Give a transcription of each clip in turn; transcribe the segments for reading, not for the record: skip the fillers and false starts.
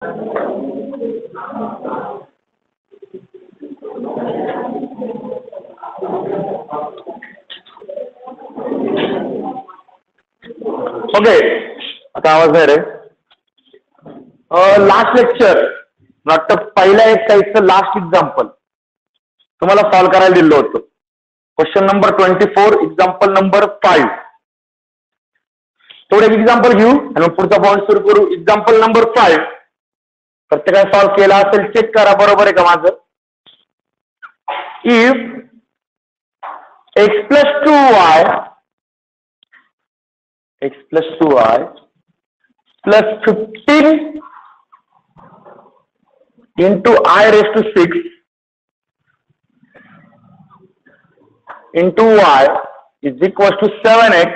Okay, आता आवाज नाही रे. लास्ट लेक्चर वाटतं पहिल्या एक्सरसाइजचं लास्ट एक्झाम्पल तुम्हाला सॉल्व्ह करायला दिलं होतं. Question number 24, example number 5. थोडं एक एक्झाम्पल घेऊ आणि मग पुढचा पॉईंट सुरू करू. एक्झाम्पल नंबर 5 प्रत्येकाने सॉल्व्ह केला असेल चेक करा, बरोबर आहे का माझं. If x plus 2y plus 15 into I raised to 6 into y is equals to 7x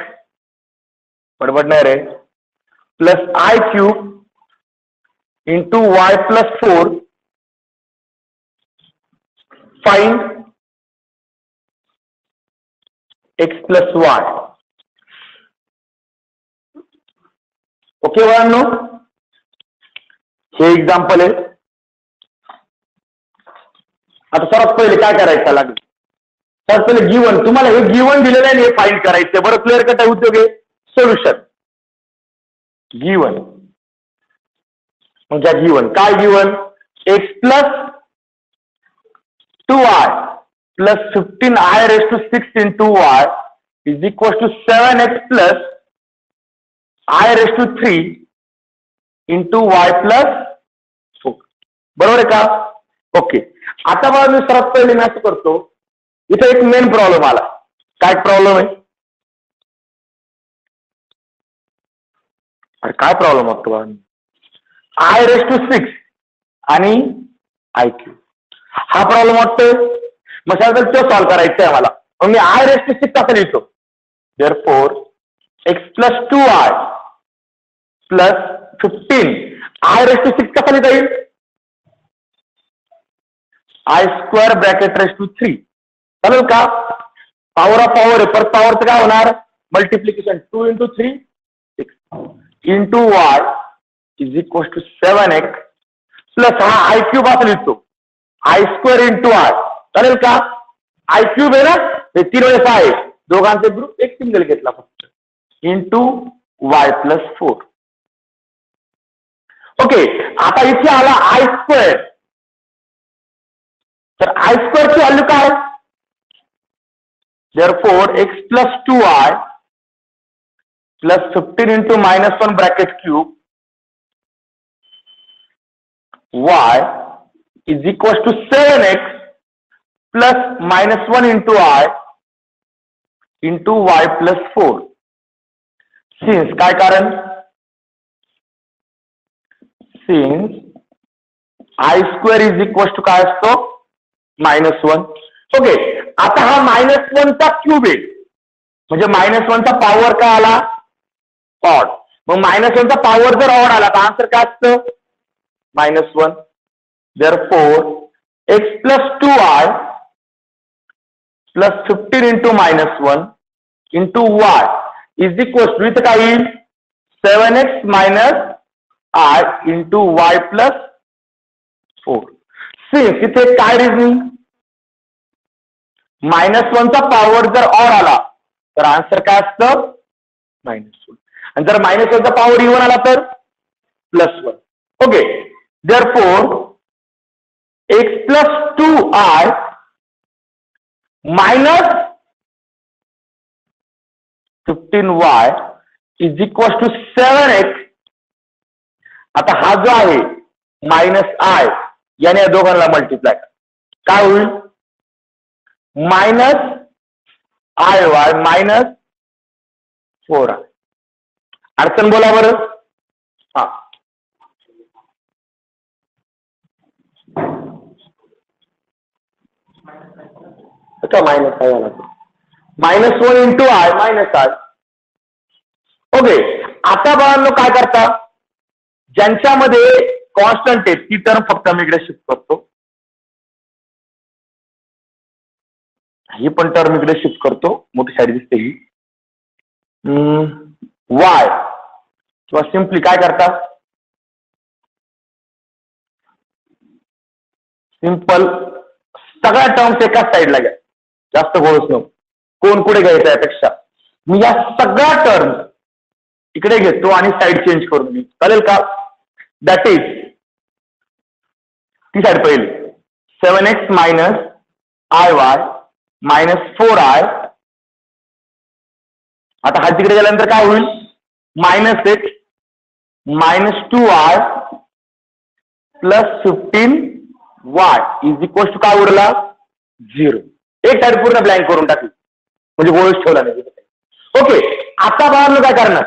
बरोबर नाही रे, plus I cube into y plus 4, find x plus y. Okay बाळांनो, हे एक्झाम्पल आहे. आता सर्वात पहिले काय करायचं लागेल, सर्वात पहिले गिवन, तुम्हाला हे गिवन दिलेलं आहे, हे फाइंड करायचं. बरं, क्लिअर कट आहे. उद्योग आहे सोल्युशन गिवन. म्हणजे गिवन काय, given x plus 2y plus 15I raised to 6 into y is equals to 7x plus I raised to 3 into y plus 4. बरोबर आहे का? ओके. आता बघा, मी सर्वात पहिले मी असं करतो, इथे एक मेन प्रॉब्लेम आला. काय प्रॉब्लेम आहे? अरे काय प्रॉब्लेम असतो बघा, I raised to 6 आणि I cube हा प्रॉब्लेम वाटतोय. मग तो सॉल्व्ह करायचा आहे मला. मग मी I raised to 6 असं लिहितो. therefore x plus 2y plus 15 I raised to 6 कसा लिहिता येईल? I square bracket raised to 3 चालेल का? पॉवर ऑफ पॉवर आहे, परत पॉवरचं काय होणार? Multiplication. 2 into 3 6 into y is equals to 7x plus हा I cube असं लिहितो, I square into y चालेल का? I cube आहे ना, हे 3 वेळेस आहे, दोघांचे ग्रुप एक सिंगल घेतला फक्त, इंटू y प्लस 4. ओके. आता इथे आला I स्क्वेअर, तर I स्क्वेअरची व्हॅल्यू काय? therefore x plus 2y plus 15 into -1 bracket cube y is equals to 7x plus -1 into I into y plus 4. Since काय कारण? Since I square is equals to काय असतो? -1. Okay. आता हा -1 चा cube आहे, म्हणजे -1 चा पॉवर काय आला? ऑड. मग -1 चा पॉवर जर ऑड आला तर आन्सर काय असतं? -1. therefore x plus 2y plus 15 into -1 into y is equals to इथं काय येईल? 7x minus I into y plus 4. Since इथे काय रिझनिंग? -1 चा पॉवर जर ऑड आला तर आन्सर काय असतं? -1. आणि जर -1 चा पॉवर इव्हन आला तर +1. Okay. therefore x plus 2i minus 15y is equals to 7x. आता हा जो आहे -i याने या दोघांना मल्टिप्लाय काय होईल? -iy minus 4i. अडचण बोला बरं. हा, माइनस काय झाला? -1 into i minus i. Okay. आता बाळांनो काय करता, ज्यांच्यामध्ये कॉन्स्टंट आहे ती टर्म फक्त मी इकडे शिफ्ट करतो, ही पण टर्म इकडे शिफ्ट करतो, मोठी साईड दिसते ही. y किंवा सिम्पली काय करता, सिंपल, सगळ्या टर्म्स एकाच साईडला घ्या, जास्त गोळच नको, कोण कुठे घ्यायचं यापेक्षा मी या सगळ्या टर्म्स इकडे घेतो आणि साईड चेंज करून मी, चालेल का? दॅट इज ती साईड पहिली 7x minus IY minus 4I. आता हा तिकडे गेल्यानंतर काय होईल? -x minus 2I plus 15y is equal to काय उरला? 0. एक साईड पूर्ण ब्लँक करून टाकली म्हणजे गोळच ठेवला नाही. ओके, आता बाहेर काय करणार?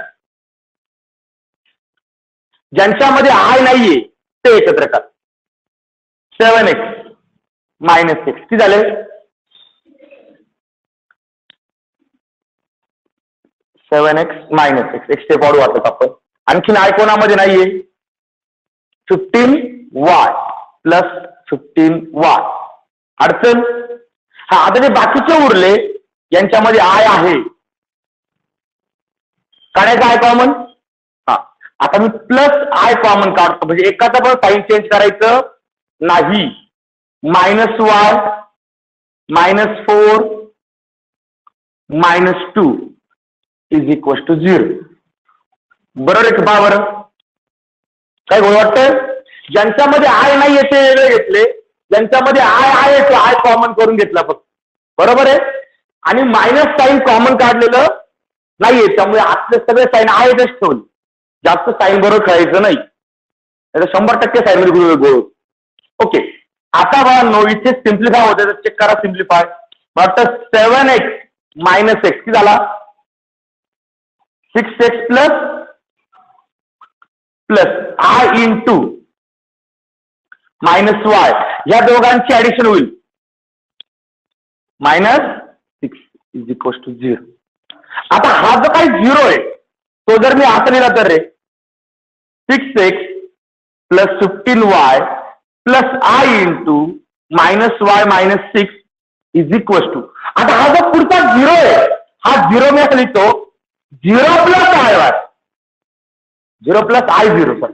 ज्यांच्यामध्ये I नाहीये ते एकत्र कर. 7x मायनस 6 किती झाले? 7x मायनस 6 एक स्टेप वाढू वाटत आपण. आणखीन I कोणामध्ये नाहीये? 15y plus 15y. अडचण? हा, आता जे बाकीचे उरले यांच्यामध्ये I आहे, काढायचं I कॉमन. हा, आता मी प्लस I कॉमन काढतो म्हणजे एकाचा पण साईन चेंज करायचं नाही. -y minus 4 minus 2 is equal to 0. बरोबर आहे का? बरं काय गोळ वाटतं? ज्यांच्यामध्ये I नाही ते वेगळे घेतले, ज्यांच्यामध्ये I आहे ते I कॉमन करून घेतला फक्त. बरोबर आहे? आणि मायनस साईन कॉमन काढलेलं नाहीये, त्यामुळे आतले सगळे साईन आहेतच ठेवले. जास्त साईन बरोबर खेळायचं नाही, 100% साईन मध्ये गोळ. ओके, आता बघा नो इथे सिम्प्लिफाय होते, चेक करा सिम्प्लिफाय. वाटतं 7x मायनस x किती झाला? 6x plus I into minus y, या दोघांची ऍडिशन होईल -6 इज इक्वल टू 0. आता हा जो काही 0 आहे तो जर मी आता लिहिला तर रे 6x plus 15y plus I into -y minus 6 is equal to, आता हा जो पुढचा 0 आहे हा 0 मी असं लिहितो 0 plus IY, 0 plus I0 sir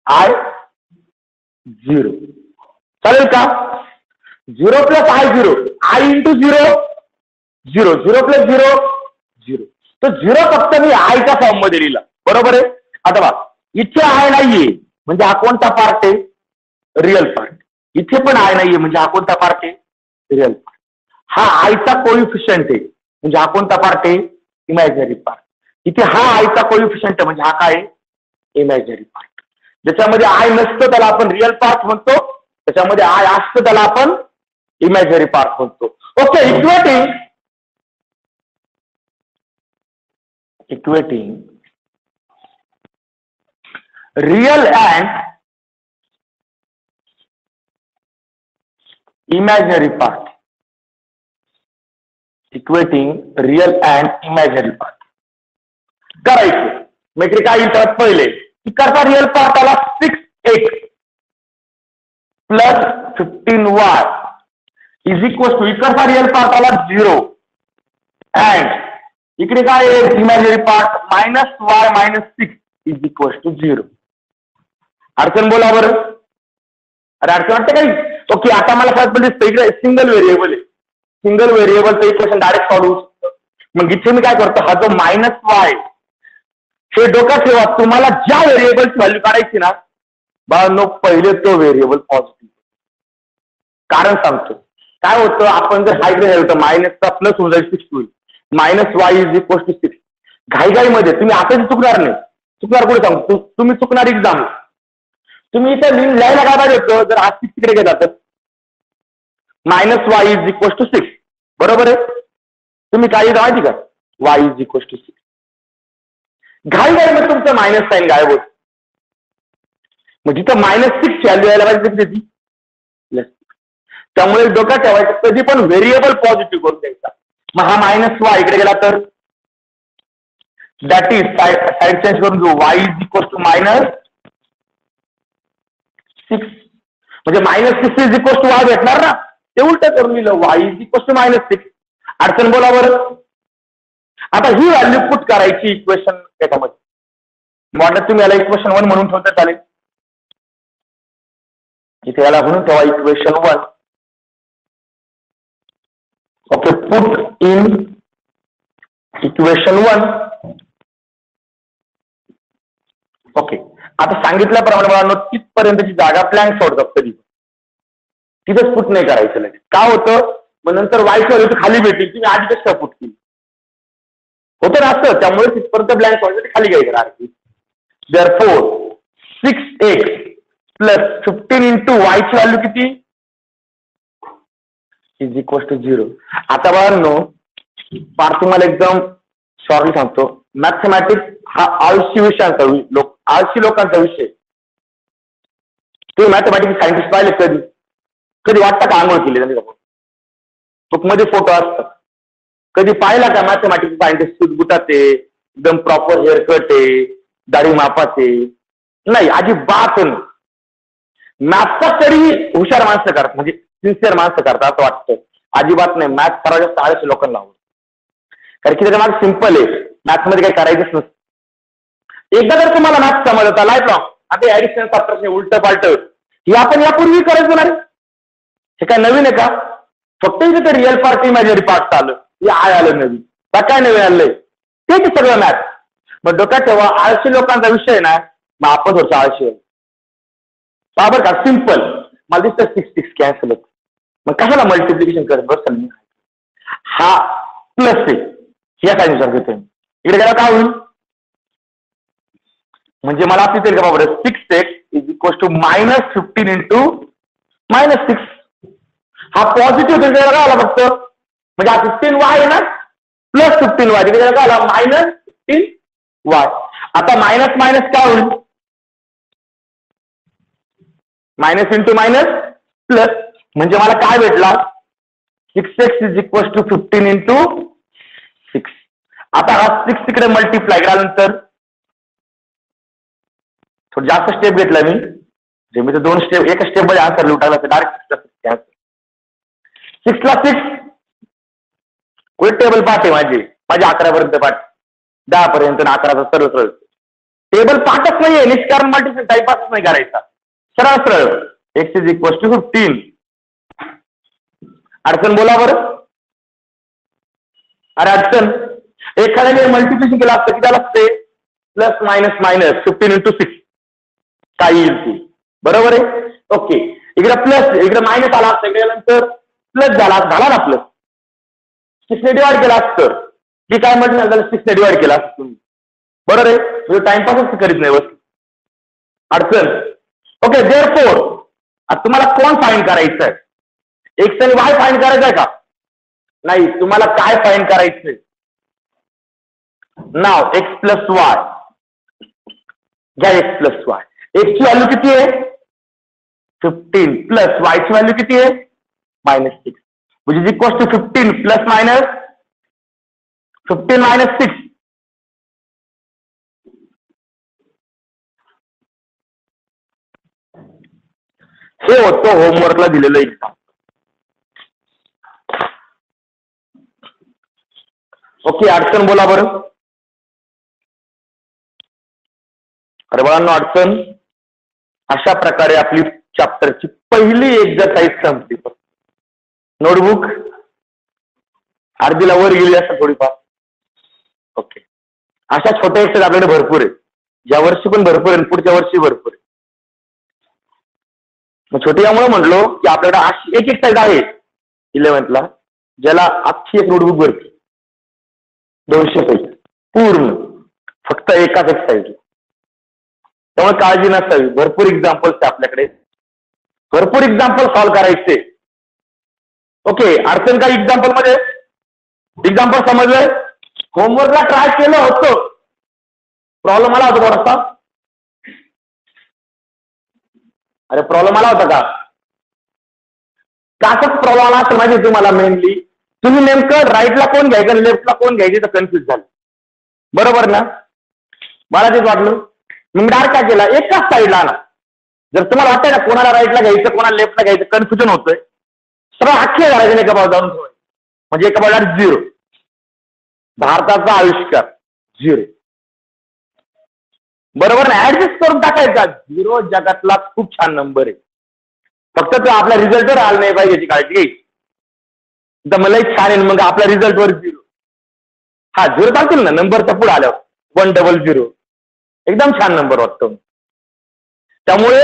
I0. चालेल का? 0 plus I0, I into 0 0, 0 plus 0 0. तो 0 फक्त मी I च्या फॉर्म मध्ये लिहिला. बरोबर आहे? आता बघा इथे I नाहीये म्हणजे हा कोणता पार्ट आहे? Real part. इथे पण I नाहीये म्हणजे हा कोणता पार्ट आहे? Real part. हा I चा कोइफिशियंट आहे म्हणजे हा कोणता पार्ट आहे? Imaginary part. इथे हा I चा कोइफिशियंट आहे म्हणजे हा काय आहे? Imaginary part. ज्याच्यामध्ये I नसतं त्याला आपण रिअल पार्ट म्हणतो, त्याच्यामध्ये I असतं त्याला आपण इमॅजिनरी पार्ट म्हणतो. Okay, equating real and imaginary part. Equating real and imaginary part करायचं. मैत्री काय येईल? पहिले इकडचा रिअल पार्ट आला 6x plus 15y is equal to, इकडचा रिअल पार्ट आला 0 अँड इकडे काय आहे? Imaginary part -y minus 6 is equal to 0. अडचण बोला बरं. अरे अडचण वाटतं काही? ओके, आता मला कळत म्हणजे इकडे सिंगल व्हेरिएबल आहे, सिंगल व्हेरिएबलचं इक्वेशन डायरेक्ट सॉल्व्ह होऊ शकतं. मग इथे मी काय करतो, हा जो -y हे डोक्यात ठेवा, तुम्हाला ज्या व्हेरिएबलची व्हॅल्यू काढायची ना बाळांनो पहिले तो व्हेरिएबल पॉझिटिव्ह. कारण सांगतो काय होतं, आपण जर हा इकडे होतं मायनसचा प्लस होऊन जाईल 6 होईल, -y इज इक्वल टू 6. घाईघाईमध्ये तुम्ही आता चुकणार नाही. चुकणार कुठे सांगतो? तुम्ही चुकणार एक्झाम. तुम्ही इथे लिहायला काय पाहिजे होतं, जर हा 6 तिकडे गेला तर -y इज इक्वल टू 6. बरोबर आहे? तुम्ही काय माहिती का? y is equal to 6. घाईघाईमध्ये तुमचं मायनस साईन गायब होत. मग जिथं -6 व्हॅल्यू यायला पाहिजे ती प्लस. त्यामुळे डोक्यात ठेवायचं कधी पण व्हेरिएबल पॉझिटिव्ह करून द्यायचा. मग हा -y इकडे गेला तर दॅट इज साईड चेंज करून घेऊ, y इज इक्वल टू -6 म्हणजे -6 इज इक्वल टू y भेटणार ना. ते उलट करून लिहिलं y इज इक्वल टू -6. अडचण बोला बरं. आता ही व्हॅल्यू पुट करायची इक्वेशन याच्यामध्ये. म्हटलं तुम्ही याला इक्वेशन 1 म्हणून ठेवता चालेल. इथे याला म्हणून ठेवा equation 1. Okay, put in equation 1. Okay, आता सांगितल्याप्रमाणे मला तिथपर्यंतची जागा ब्लँक सोडतात कधी तिथेच पुट नाही करायचं लगेच. का होतं मग नंतर वायची व्हॅल्यू खाली भेटेल, तुम्ही आधी कसं पुट केली होतं ना असं, त्यामुळे तिथपर्यंत ब्लँक सोडायचं खाली घ्यायचं आरती. Therefore 6x plus 15 into y ची व्हॅल्यू किती इज इक्वल टू 0. आता बघा फार तुम्हाला एकदम सॉरी सांगतो, मॅथमॅटिक्स हा आळशी विषयांचा आळशी लोकांचा विषय. तुम्ही मॅथमॅटिक्स सायंटिस्ट पाहिले कधी कधी वाटतं का आंघोळ केली त्यांनी बुकमध्ये फोटो असतात, कधी पाहिला का मॅथमॅटिक्स सायंटिस्ट गुटात आहे एकदम प्रॉपर हेअर कट आहे दाढी मापाचे नाही, अजिबात नाही. मॅथचा तरी हुशार माणसं करतात म्हणजे सिन्सिअर माणसं करतात असं वाटतं, अजिबात नाही. मॅथ करायचं जास्त आळशी लोकांना आवडतं, कारण की त्याच्या मागे सिम्पल आहे, मॅथमध्ये काही करायचंच नसतं. एकदा जर तुम्हाला मॅथ समजता लाईफ लॉंग आता ऍडिशन सबट्रॅक्शन उलट पालट हे आपण यापूर्वी करायचो ना, हे काय नवीन आहे का? फक्त इथे तर रिअल पार्ट इमॅजिनरी पार्ट आलं हे आलं नवीन, काय नवीन आलंय तेच सगळं मॅथ. मग डोक्यात ठेवा आळशी लोकांचा विषय ना, मग आपण थोडं आळशी बाबर का सिम्पल. मला दिसतं 6 कॅन्सल होत, मग कशाला मल्टिप्लिकेशन करत बस हा प्लस आहे या काय विचार घेतोय इकडे त्याला काय होईल म्हणजे मला असं येईल का बाबा 6x is equal to -15 into -6. हा पॉझिटिव्ह त्याला काय आला फक्त म्हणजे हा 15y आहे ना प्लस 15y त्याला काय आला -15y. आता मायनस मायनस काय होईल मायनस इंटू मायनस प्लस म्हणजे मला काय भेटला 6x is equal to 15 into 6. आता हा 6 तिकडे मल्टिप्लाय केल्यानंतर थोडं जास्त स्टेप घेतला मी तर 2 स्टेप एका स्टेप मध्ये आन्सर लिहून टाकला तर डायरेक्ट 6 ला 6 कोण टेबल पाठ आहे माझी 11 पर्यंत पाठ 10 पर्यंत 11चा सरळ सरळ टेबल पाठच नाहीये, निष्कारण मल्टिप्लिकेशन टाइमपासच नाही करायचा, सरळ सरळ x इज इक्वल टू 15. अडचण बोला बरं. अरे अडचण एखाद्याने मल्टिप्लिकेशन केलं असतं किती आलं असते प्लस मायनस मायनस 15 into 6 काय येईल ती बरोबर आहे. ओके इकडे प्लस इकडे मायनस आला असतं इकडे नंतर प्लस झाला ना प्लस 6 ने डिवाइड केला असतं की काय म्हटलं झालं 6 ने डिवाइड केला असतं तुम्ही बरोबर आहे म्हणजे टाइमपासच करीत नाही बस अडचण. ओके देअरफोर आता तुम्हाला कोण फाईंड करायचं आहे एक्स आणि वाय फाईंड करायचं आहे का नाही तुम्हाला काय फाईंड करायचंय नाव एक्स प्लस वाय घ्या एक्स प्लस वाय. एक्स ची व्हॅल्यू किती आहे 15 प्लस वाय ची व्हॅल्यू किती आहे -6 which is equal to 15 plus minus 15 minus 6. हे होतं होमवर्कला दिलेलं एक्झाम. ओके अडचण बोला बरं. अरे बाळांनो अडचण अशा प्रकारे आपली चॅप्टरची पहिली एक्झरसाइज संपली. नोटबुक अर्धीला वर गेली असं थोडीफार. ओके अशा छोट्या एक्सरसाइज आपल्याकडे भरपूर आहे, ज्या वर्षी पण भरपूर आहे पुढच्या वर्षी भरपूर आहे. मग छोटी यामुळे म्हणलो की आपल्याकडे अशी एक एक्सरसाइज आहे 11th ला ज्याला अख्खी एक नोटबुक भरते 200 पैकी पूर्ण फक्त एकाच एक्सरसाइज. त्यामुळे काळजी नसावी, भरपूर एक्झाम्पल्स आपल्याकडे, भरपूर एक्झाम्पल सॉल्व्ह करायचे. ओके अडचण काही एक्झाम्पल मध्ये एक्झाम्पल समजलंय. होमवर्कला ट्राय केलं होतं प्रॉब्लेम आला होता थोडासा. अरे प्रॉब्लेम आला होता का कासच प्रॉब्लेम आला असं माहिती तुम्हाला. मेनली तुम्ही नेमकं राईटला कोण घ्यायचं लेफ्टला कोण घ्यायचे तर कन्फ्युज झालं बरोबर ना. मला तेच वाटलं मग डायरेक्ट काय केला एकाच साईडला आला. जर तुम्हाला वाटतंय ना कोणाला राईटला घ्यायचं कोणाला लेफ्टला घ्यायचं कन्फ्युजन होतंय सरळ अख्खे घालायचे एका बाजू जाऊन ठेवायचं म्हणजे एका बाजूला 0. भारताचा आविष्कार 0 बरोबर ना ऍडजस्ट करून टाकायचा 0 जगातला खूप छान नंबर आहे. फक्त तो आपला रिझल्टवर आला नाही पाहिजे याची काळजी घ्यायची. तर मलाही छान आहे मग आपल्या रिझल्टवर 0. हा 0 चालतील ना नंबरचा पुढे आल्यावर 100 एकदम छान नंबर वाटतो. त्यामुळे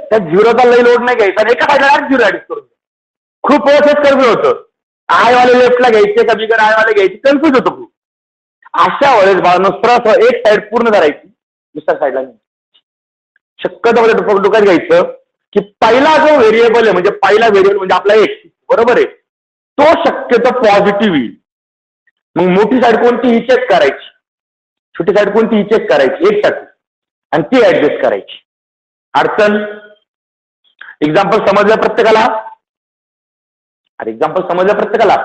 त्या 0चा लई लोड नाही घ्यायचा आणि एका साईडला 0 ऍड करून खूप प्रोसेस कमी होतं. आयवाले लेफ्टला घ्यायचे का बिगर आयवाले घ्यायचे कन्फ्युज होतो खूप. अशा वेळेस बाळांनो सरळ एक साईड पूर्ण धरायची दुसऱ्या साईडला शक्यतो डोक्यात घ्यायचं की पहिला जो व्हेरिएबल आहे म्हणजे पहिला व्हेरिएबल म्हणजे आपला x बरोबर आहे तो शक्यतो पॉझिटिव्ह येईल. मग मोठी साईड कोणती ही चेक करायची छोटी साईड कोणती ही चेक करायची एकसाठी आणि ती ऍडजस्ट करायची. अडचण एक्झाम्पल समजलं प्रत्येकाला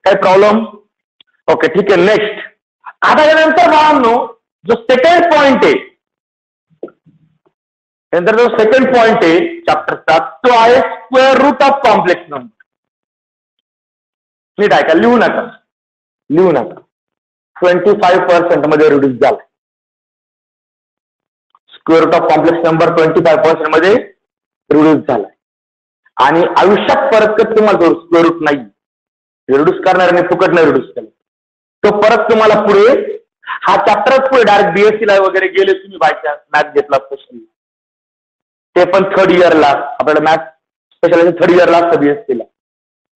काय प्रॉब्लेम. ओके ठीक आहे नेक्स्ट. आता यानंतर बाळांनो जो सेकंड पॉइंट आहे त्यानंतर जो सेकंड पॉइंट आहे चॅप्टरचा तो आहे square root of complex number. नीट ऐका लिहू नका 25% मध्ये रिड्यूस झाला. Square root of complex number 25% मध्ये रिड्यूस झाला आणि आयुष्यात परत कधी तुम्हाला स्क्वेअर रूट नाही रिड्यूस करणार आणि फुकट नाही रिड्यूस केला तो परत तुम्हाला पुढे हा चॅप्टरच पुढे डायरेक्ट बीएससी ला वगैरे गेले तुम्ही बाय चान्स मॅथ घेतला स्पेशली ते पण थर्ड इयरला आपल्याला मॅथ स्पेशल थर्ड इयरला असतं बीएससीला.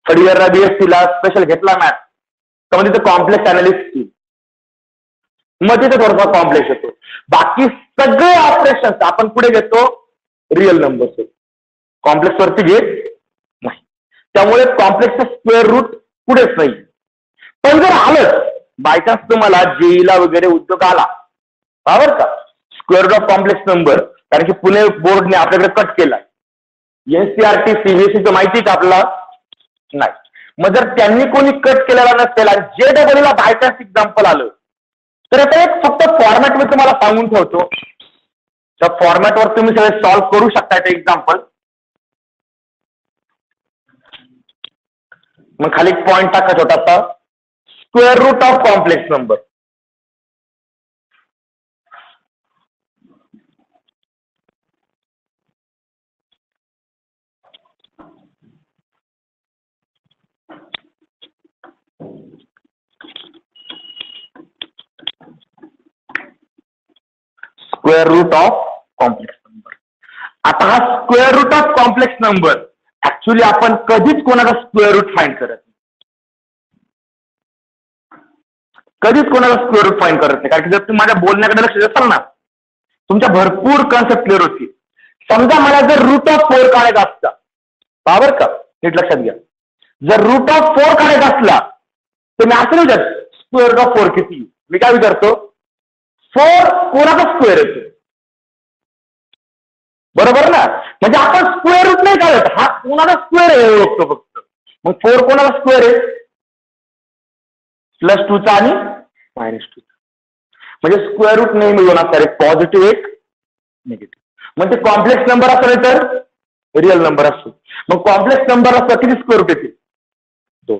थर्ड इयरला बीएससीला स्पेशल घेतला मॅथ तर मग तिथे कॉम्प्लेक्स अनालिसिस मग तिथे थोडासा कॉम्प्लेक्स येतो. बाकी सगळे ऑपरेशन्स आपण पुढे घेतो रिअल नंबर्स कॉम्प्लेक्स वरती घेत नाही. त्यामुळे कॉम्प्लेक्सचा स्क्वेअर रूट पुढेच नाही. पण जर आलं बायचान्स तुम्हाला जेईला वगैरे उद्योग आला बरोबर का square root of complex number कारण की पुणे बोर्डने आपल्याकडे कट केला एनसीआरटी सीबीएसईचं माहिती का आपल्याला नाही. मग जर त्यांनी कोणी कट केलेला नसेल आणि जे डबलला बायचान्स एक्झाम्पल आलं तर आता एक फक्त फॉर्मॅट मी तुम्हाला सांगून ठेवतो त्या फॉर्मॅटवर तुम्ही सगळे सॉल्व्ह करू शकता ते एक्झाम्पल. मग खाली एक पॉइंट टाका छोटासा square root of complex number. Square root of complex number. आता हा square root of complex number actually आपण कधीच कोणाचा स्क्वेअर रूट फाइंड करत नाही. कधीच कोणाला स्क्वेअर रूट फाइंड करत नाही कारण की जर तुम्ही माझ्या बोलण्याकडे लक्ष देताल ना तुमच्या भरपूर कन्सेप्ट क्लिअर होतील. समजा मला जर रूट ऑफ 4 काढायचा असता बरोबर का नीट लक्षात घ्या जर रूट ऑफ 4 काढायचा असला तर मी असं नाही विचार स्क्वेअर रूट ऑफ 4 किती मी काय विचारतो 4 कोणाचा स्क्वेअर येतो बरोबर ना म्हणजे आपण स्क्वेअर रूट नाही काढत हा कोणाचा स्क्वेअर आहे ओळखतो फक्त. मग 4 कोणाचा स्क्वेअर आहे +2चा आणि -2चा म्हणजे स्क्वेअर रूट नेहमी दोन असणार एक पॉझिटिव्ह एक निगेटिव्ह. मग ते कॉम्प्लेक्स नंबर असेल तर रिअल नंबर असतो. मग कॉम्प्लेक्स नंबर असतो किती स्क्वेअर रूट येते 2.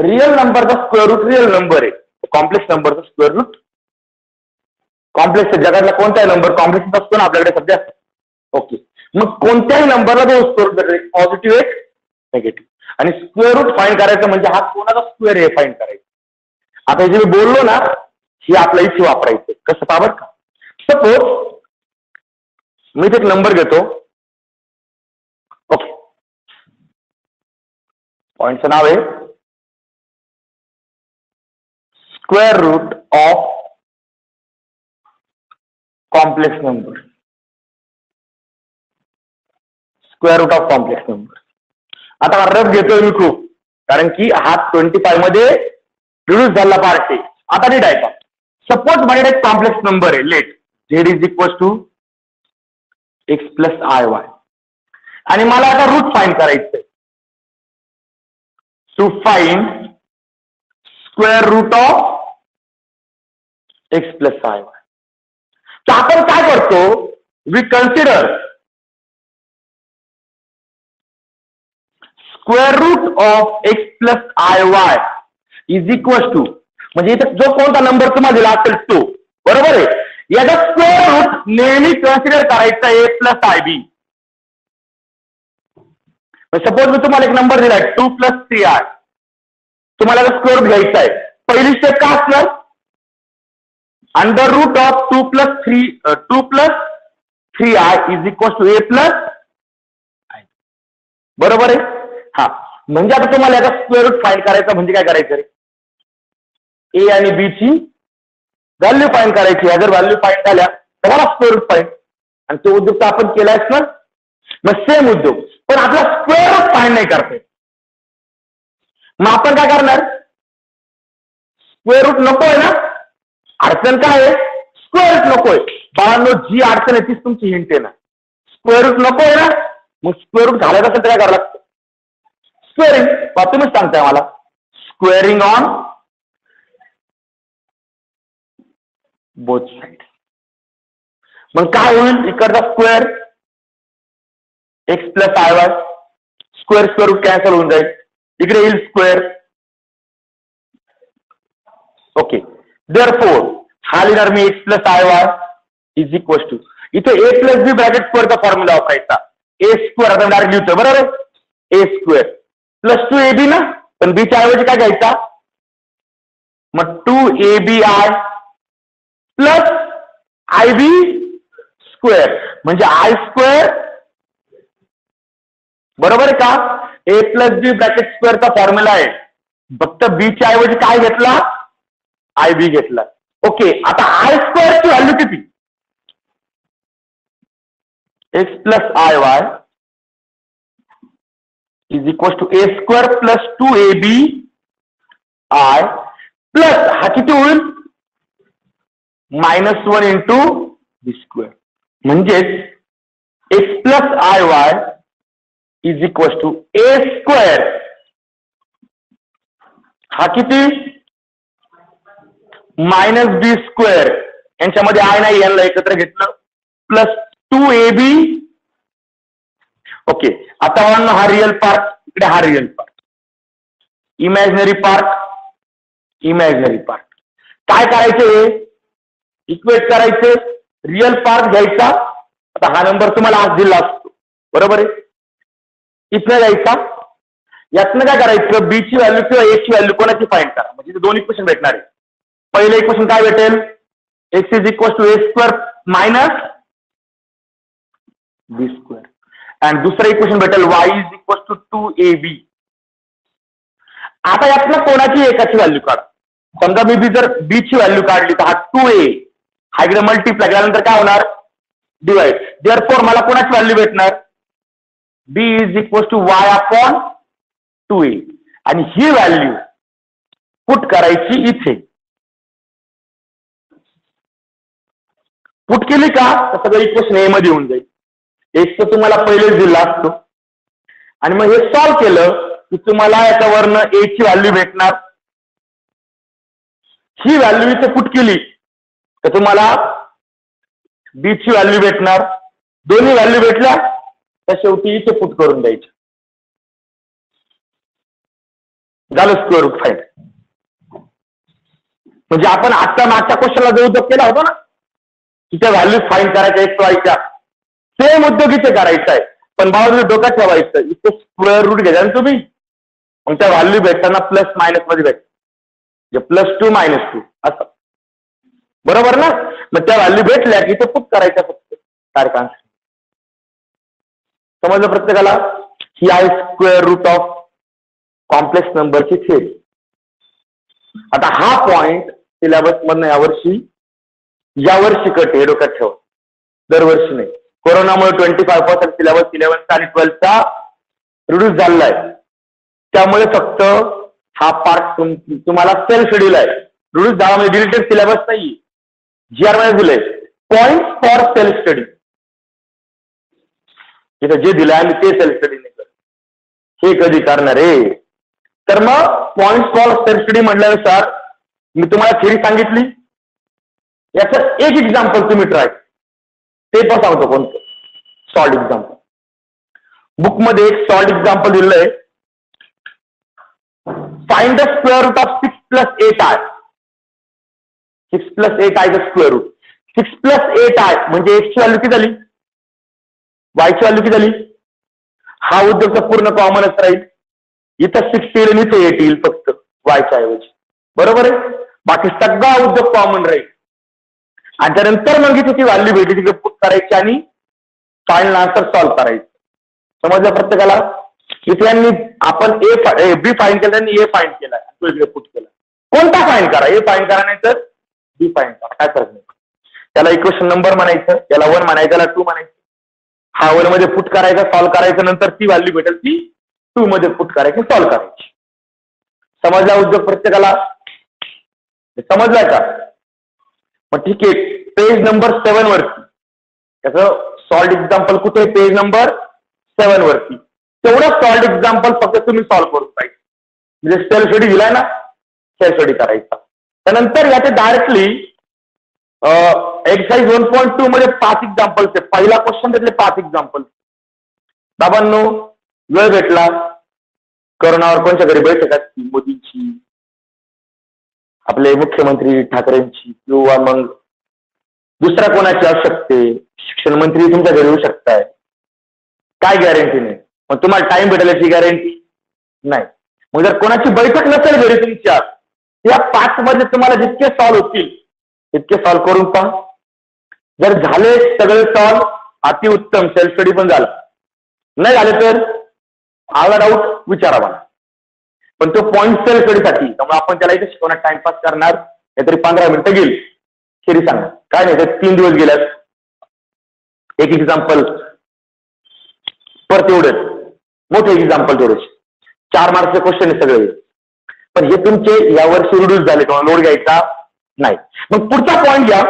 रिअल नंबरचा स्क्वेअर रूट रिअल नंबर आहे कॉम्प्लेक्स नंबरचा स्क्वेअर रूट कॉम्प्लेक्स जगातला कोणताही नंबर कॉम्प्लेक्स असतो ना आपल्याकडे सध्या ओके. मग कोणत्याही नंबरला जो स्क्वेअर रूट एक पॉझिटिव्ह एक निगेटिव्ह आणि स्क्वेअर रूट फाइंड करायचं म्हणजे हा कोणाचा स्क्वेअर हे फाइंड करायचं. आता जे मी बोललो ना हे आपल्या इथे वापरायचं कसं पावर का सपोज मी एक नंबर घेतो ओके पॉइंटचं नाव आहे square root of complex number. Square root of complex number. आता रफ घेतोय मी खूप कारण की हा 25 मध्ये रिड्यूस झाला पार्ट आहे. आता नीट ऐका सपोज माझ्याकडे एक कॉम्प्लेक्स नंबर आहे let z is equal to x plus iy आणि मला आता रूट फाइंड करायचंय to find square root of x plus iy. तर आपण काय करतो we consider square root of x plus iy is equal to म्हणजे इथे जो कोणता नंबर तुम्हाला दिला असेल तो बरोबर आहे याचा स्क्वेअर रूट नेहमी कन्सिडर करायचा a प्लस ib. सपोज मी तुम्हाला एक नंबर दिलाय 2 + 3i, तुम्हाला स्क्वेअर रूट घ्यायचा आहे. पहिली स्टेप काय असणार? √2 + 3i = a + i. बरोबर आहे. हा, म्हणजे आता तुम्हाला याचा स्क्वेअर रूट फाइंड करायचा म्हणजे काय करायचं रे? ए आणि बी ची व्हॅल्यू फाइंड करायची. जर व्हॅल्यू फाइंड झाल्या तर मला स्क्वेअर रूट फाइंड. आणि तो उद्योग तर आपण केलायच ना. मग सेम उद्योग, पण आपला स्क्वेअर रूट फाइंड नाही करता येत. मग आपण काय करणार? स्क्वेअर रूट नकोय ना. अडचण काय आहे? स्क्वेअर रूट नकोय. बाळांनो, जी अडचण आहे तीच तुमची हिंट आहे ना. स्क्वेअर रूट नकोय ना. मग स्क्वेअर रूट घालायचं असेल तर काय करावं लागतं? स्क्वेअरिंग. तुम्हीच सांगताय मला. Squaring on both side. मग काय होईल? इकडचा square x + iy, square root cancel होऊन जाईल. इकडे येईल स्क्वेअर. ओके. देअरफॉर हा लिहिणार मी x + iy = इथे a + b ब्रॅकेट स्क्वेअरचा फॉर्म्युला वापरायचा. a स्क्वेअर आता डायरेक्ट लिहितो बरोबर. a स्क्वेअर + 2ab ना. पण b च्या ऐवजी काय घ्यायचा? मग 2abi + ib स्क्वेअर म्हणजे i स्क्वेअर. बरोबर आहे का? a + b ब्रॅकेट स्क्वेअरचा फॉर्म्युला आहे. फक्त b च्या ऐवजी काय घेतला? ib घेतला. ओके. आता i स्क्वेअरची व्हॅल्यू किती? x + iy = a square + 2ab i plus हा किती होईल? -1 × b स्क्वेअर. म्हणजेच x + iy = a स्क्वेअर. हा किती? -b square. यांच्यामध्ये आय नाही, यांना एकत्र घेतलं + 2ab. ओके. आता हा रिअल पार्ट, इकडे हा रिअल पार्ट, इमॅजिनरी पार्ट. काय करायचे? इक्वेट करायचे. रिअल पार्ट घ्यायचा. आता हा नंबर तुम्हाला आज दिला असतो बरोबर आहे. इथनं घ्यायचा. यातनं काय करायचं? बी ची व्हॅल्यू किंवा ए ची व्हॅल्यू कोणाची फाइंड करा. म्हणजे दोन इक्वेशन भेटणार आहे. पहिलं इक्वेशन काय भेटेल? x = a square - b square. आणि दुसरं इक्वेशन भेटेल y = 2ab. आता यातनं कोणाची एकाची व्हॅल्यू काढा. समजा मी जर बी ची व्हॅल्यू काढली तर हा 2a हा इकडे मल्टिप्लाय केल्यानंतर काय होणार? डिवाइड. देअरफॉर मला कोणाची व्हॅल्यू भेटणार? b = y/2a. आणि ही व्हॅल्यू पुट करायची इथे. पुट केली का तर सगळं इक्वेशन ए मध्ये होऊन जाईल. एक तर तुम्हाला पहिलेच दिला असतो. आणि मग हे सॉल्व्ह केलं की तुम्हाला याच्यावरनं ए ची व्हॅल्यू भेटणार. ही व्हॅल्यू इथे पुट केली तर तुम्हाला बी ची व्हॅल्यू भेटणार. दोन्ही व्हॅल्यू भेटल्या तर शेवटी इथे पुट करून द्यायची. झालं स्क्वेअर रूट फाइंड. म्हणजे आपण आता मागच्या क्वेश्चनला जो उद्योग केला होता ना, की त्या व्हॅल्यू फाइंड करायच्या x y च्या, सेम उद्योग इथे करायचा आहे. पण बाजूला डोक्यात ठेवायचं, इथे स्क्वेअर रूट घ्यायचा ना तुम्ही. मग त्या व्हॅल्यू भेटताना प्लस मायनस मध्ये भेटत. +2 - 2 असं. बरोबर ना. मग त्या व्हॅल्यू भेटल्या की ते पुट करायच्या फक्त सारखा. समजलं प्रत्येकाला? ही आहे स्क्वेअर रूट ऑफ कॉम्प्लेक्स नंबरची थेरी. आता हा पॉइंट सिलेबस मधनं यावर्षी कट आहे, डोक्यात ठेवा. दरवर्षी नाही. कोरोनामुळे 25% सिलेबस 11th आणि 12th रिड्यूस झालेला आहे. त्यामुळे फक्त हा पार्ट तुम्हाला सेल्फ शेड्यूल आहे. रिड्यूस झाला म्हणजे डिलीटेड सिलेबस नाही. GR मध्ये दिलंय पॉइंट फॉर सेल्फ स्टडी. इथं जे दिलंय आम्ही ते सेल्फ स्टडी नाही करत. हे कधी करणार आहे? तर मग पॉइंट फॉर सेल्फ स्टडी म्हटल्यानुसार मी तुम्हाला थेरी सांगितली. याचं एक एक्झाम्पल तुम्ही ट्राय, ते पण सांगतो कोणतं. Solved example. बुकमध्ये एक सॉल्ड एक्झाम्पल दिलंय. Find the square root of 6 + 8i. 6 + 8i चं स्क्वेअर रूट. 6 + 8i म्हणजे x ची व्हॅल्यू किती झाली? y ची व्हॅल्यू किती झाली? हा उद्योगचा पूर्ण कॉमनच राहील. इथं 6 येईल आणि इथे 8 येईल फक्त वायच्या ऐवजी. बरोबर आहे. बाकी सगळा उद्योग कॉमन राहील. आणि त्यानंतर मग इथे ती व्हॅल्यू भेटली तिकडे पुट करायची आणि फायनल आन्सर सॉल्व्ह करायचं. समजलं प्रत्येकाला. इथे आपण बी फाईन केलं आणि ए फाईन केला, तो इकडे पुट केला. कोणता फाईन करा, ए फाईन करा नाही तर बी फाईन करा, काय फरक नाही. त्याला इक्वेशन नंबर म्हणायचं, याला 1 म्हणायचं, त्याला 2 म्हणायचं. हा 1 मध्ये पुट करायचा, सॉल्व्ह करायचं, नंतर ती व्हॅल्यू भेटेल ती 2 मध्ये पुट करायची, सॉल्व्ह करायची. समजला उद्योग प्रत्येकाला? समजलाय का? मग ठीक आहे. पेज नंबर 7 वरती त्याचं सॉल्ड एक्झाम्पल कुठे आहे? पेज नंबर 7 वरती. तेवढं सॉल्ड एक्झाम्पल फक्त तुम्ही सॉल्व्ह करून पाहिजे. म्हणजे सेल्फ स्टडी दिलाय ना, सेल्फ स्टडी करायचा. त्यानंतर याचे डायरेक्टली एक्सरसाइज 1.2 मध्ये 5 एक्झाम्पल्स आहेत. पहिला क्वेश्चन त्यातले 5 एक्झाम्पल्स. बाबांनो, वेळ भेटला कोरोनावर कोणत्या घरी बैठक असती? मोदींची, आपले मुख्यमंत्री ठाकरेंची, किंवा मग दुसऱ्या कोणाची असू शकते. शिक्षण मंत्री तुमच्या घरी येऊ शकताय, काय गॅरंटी नाही. मग तुम्हाला टाइम भेटेल याची गॅरंटी नाही. मग जर कोणाची बैठक नसेल घरी तुमच्या, या 5 मध्ये तुम्हाला जितके सॉल्व्ह होतील तितके सॉल्व्ह करून पहा. जर झाले सगळे सॉल्व्ह, अतिउत्तम, सेल्फ स्टडी पण झाला. नाही झाले तर आला डाऊट विचारा मला. पण तो पॉईंट सेल्फ स्टडीसाठी, त्यामुळे आपण त्याला इथे शिकवणार, टाइमपास करणार, काहीतरी 15 मिनिटं गेली तरी सांगा, काय नाही तर 3 दिवस गेल्यास एक एक्झाम्पल परत एवढेच मोठे एक्झाम्पल थोडेसे 4 मार्कचे क्वेश्चन आहे सगळे. पण हे तुमचे यावर्षी रिड्यूस झाले, किंवा लोड घ्यायचा नाही. मग पुढचा पॉईंट घ्या.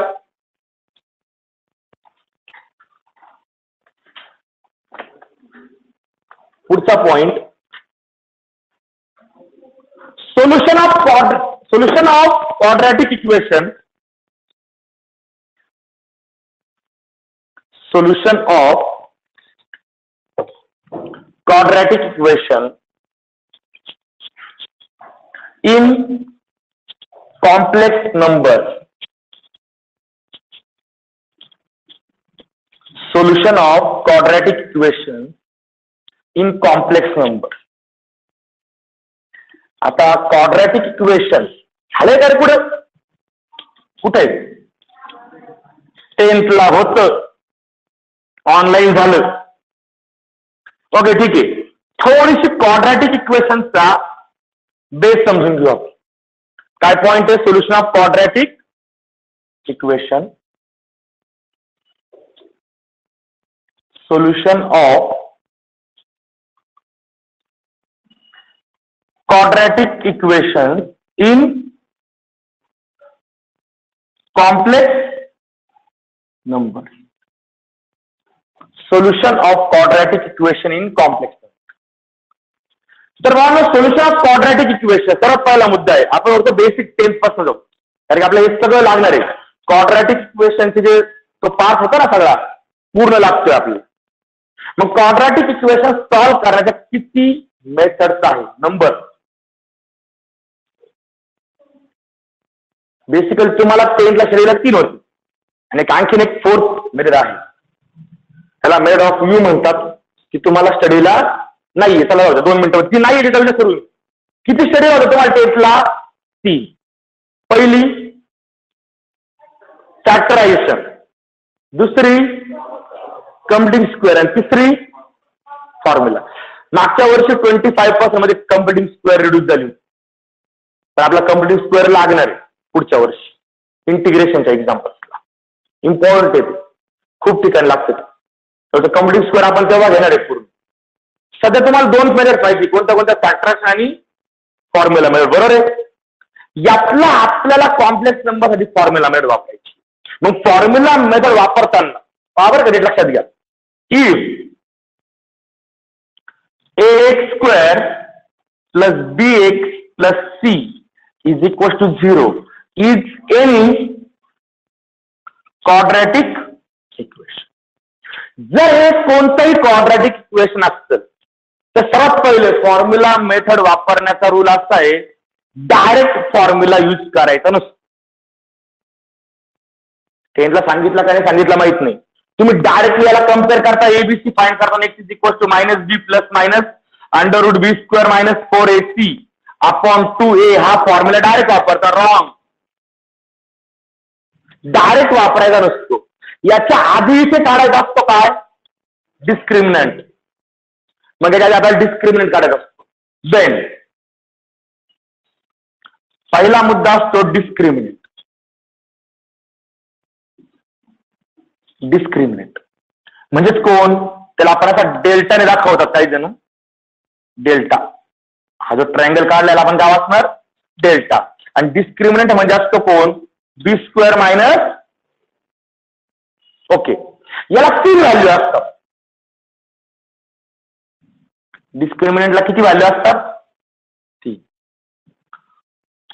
पुढचा point, solution of quadratic equation. Solution of quadratic equation in complex numbers. Solution of quadratic equation in complex numbers. आता quadratic equation झाले का पुढे? कुठे? 10th ला होतं, ऑनलाईन झालं. ओके, ठीक आहे. थोडीशी क्वाड्रॅटिक इक्वेशनचा बेस समजून घेऊ आपण. काय पॉइंट आहे? Solution of quadratic equation. Solution of quadratic equation in complex number. Solution of quadratic equation in complex. तर सोल्युशन ऑफ क्वाड्रॅटिक इक्वेशन सर्वात पहिला मुद्दा आहे. आपण फक्त बेसिक 10th पासून जाऊ, कारण की आपल्याला हे सगळं लागणार आहे. क्वाड्रॅटिक इक्वेशनचे जे तो पार्ट होता ना सगळा पूर्ण लागतोय आपले. मग क्वाड्रॅटिक इक्वेशन सॉल्व्ह करण्याच्या किती मेथड्स आहे? नंबर. बेसिकली तुम्हाला 10th ला शरीरात 3 होते, आणि आणखीन एक 4th मेथड आहे, त्याला मेथड ऑफ यू म्हणतात, की तुम्हाला स्टडीला नाहीये. चला 2 मिनिटं ती नाही सुरू. किती स्टडी होतं तुम्हाला 10th ला? 3. पहिली फॅक्टरायझेशन, दुसरी कम्प्युटिंग स्क्वेअर, आणि तिसरी फॉर्म्युला. मागच्या वर्षी 25% मध्ये कम्प्युटिंग स्क्वेअर रिड्यूस झाली, तर आपला कम्प्युटिंग स्क्वेअर लागणार आहे पुढच्या वर्षी इंटिग्रेशनच्या एक्झाम्पल्सला. इम्पॉर्टंट आहे, खूप ठिकाणी लागते. कम्प्युटिंग स्क्वेअर आपण तेव्हा घेणार आहे पूर्ण. सध्या तुम्हाला 2 मेथड पाहिजे, कोणत्या? फॅक्टरायझेशन आणि फॉर्म्युला मेथड. बरोबर आहे. यातला आपल्याला कॉम्प्लेक्स नंबर साठी फॉर्म्युला मेथड वापरायची. मग फॉर्म्युला मेथड वापरताना पावर कधी लक्षात घ्या, if ax square plus bx plus c is equal to 0 is any quadratic equation. जर हे कोणतंही क्वाड्रॅटिक इक्वेशन असतं तर सर्वात पहिले फॉर्म्युला मेथड वापरण्याचा रूल असा आहे, डायरेक्ट फॉर्म्युला यूज करायचा नसतो. 10th ला सांगितलं का नाही सांगितलं माहित नाही. तुम्ही डायरेक्टली याला कम्पेअर करता, एबीसी फाइंड करताना x is equal to minus B plus minus under root B square minus 4ac upon 2a हा फॉर्म्युला डायरेक्ट वापरता. रॉंग. डायरेक्ट वापरायचा नसतो. याच्या आधी इथे काढायचा असतो काय, डिस्क्रिमिनंट. मग याच्या आपल्याला डिस्क्रिमिनंट काढायचा असतो. देन पहिला मुद्दा असतो डिस्क्रिमिनंट. डिस्क्रिमिनंट म्हणजेच कोण, त्याला आपण आता डेल्टाने दाखवतात काही जण. डेल्टा हा जो ट्रायंगल काढलेला आपण काय वाचणार, डेल्टा. आणि डिस्क्रिमिनंट म्हणजे असतो कोण, बी स्क्वेअर मायनस. ओके, याला 3 व्हॅल्यू असतात. डिस्क्रिमिनंटला किती व्हॅल्यू असतात, 3.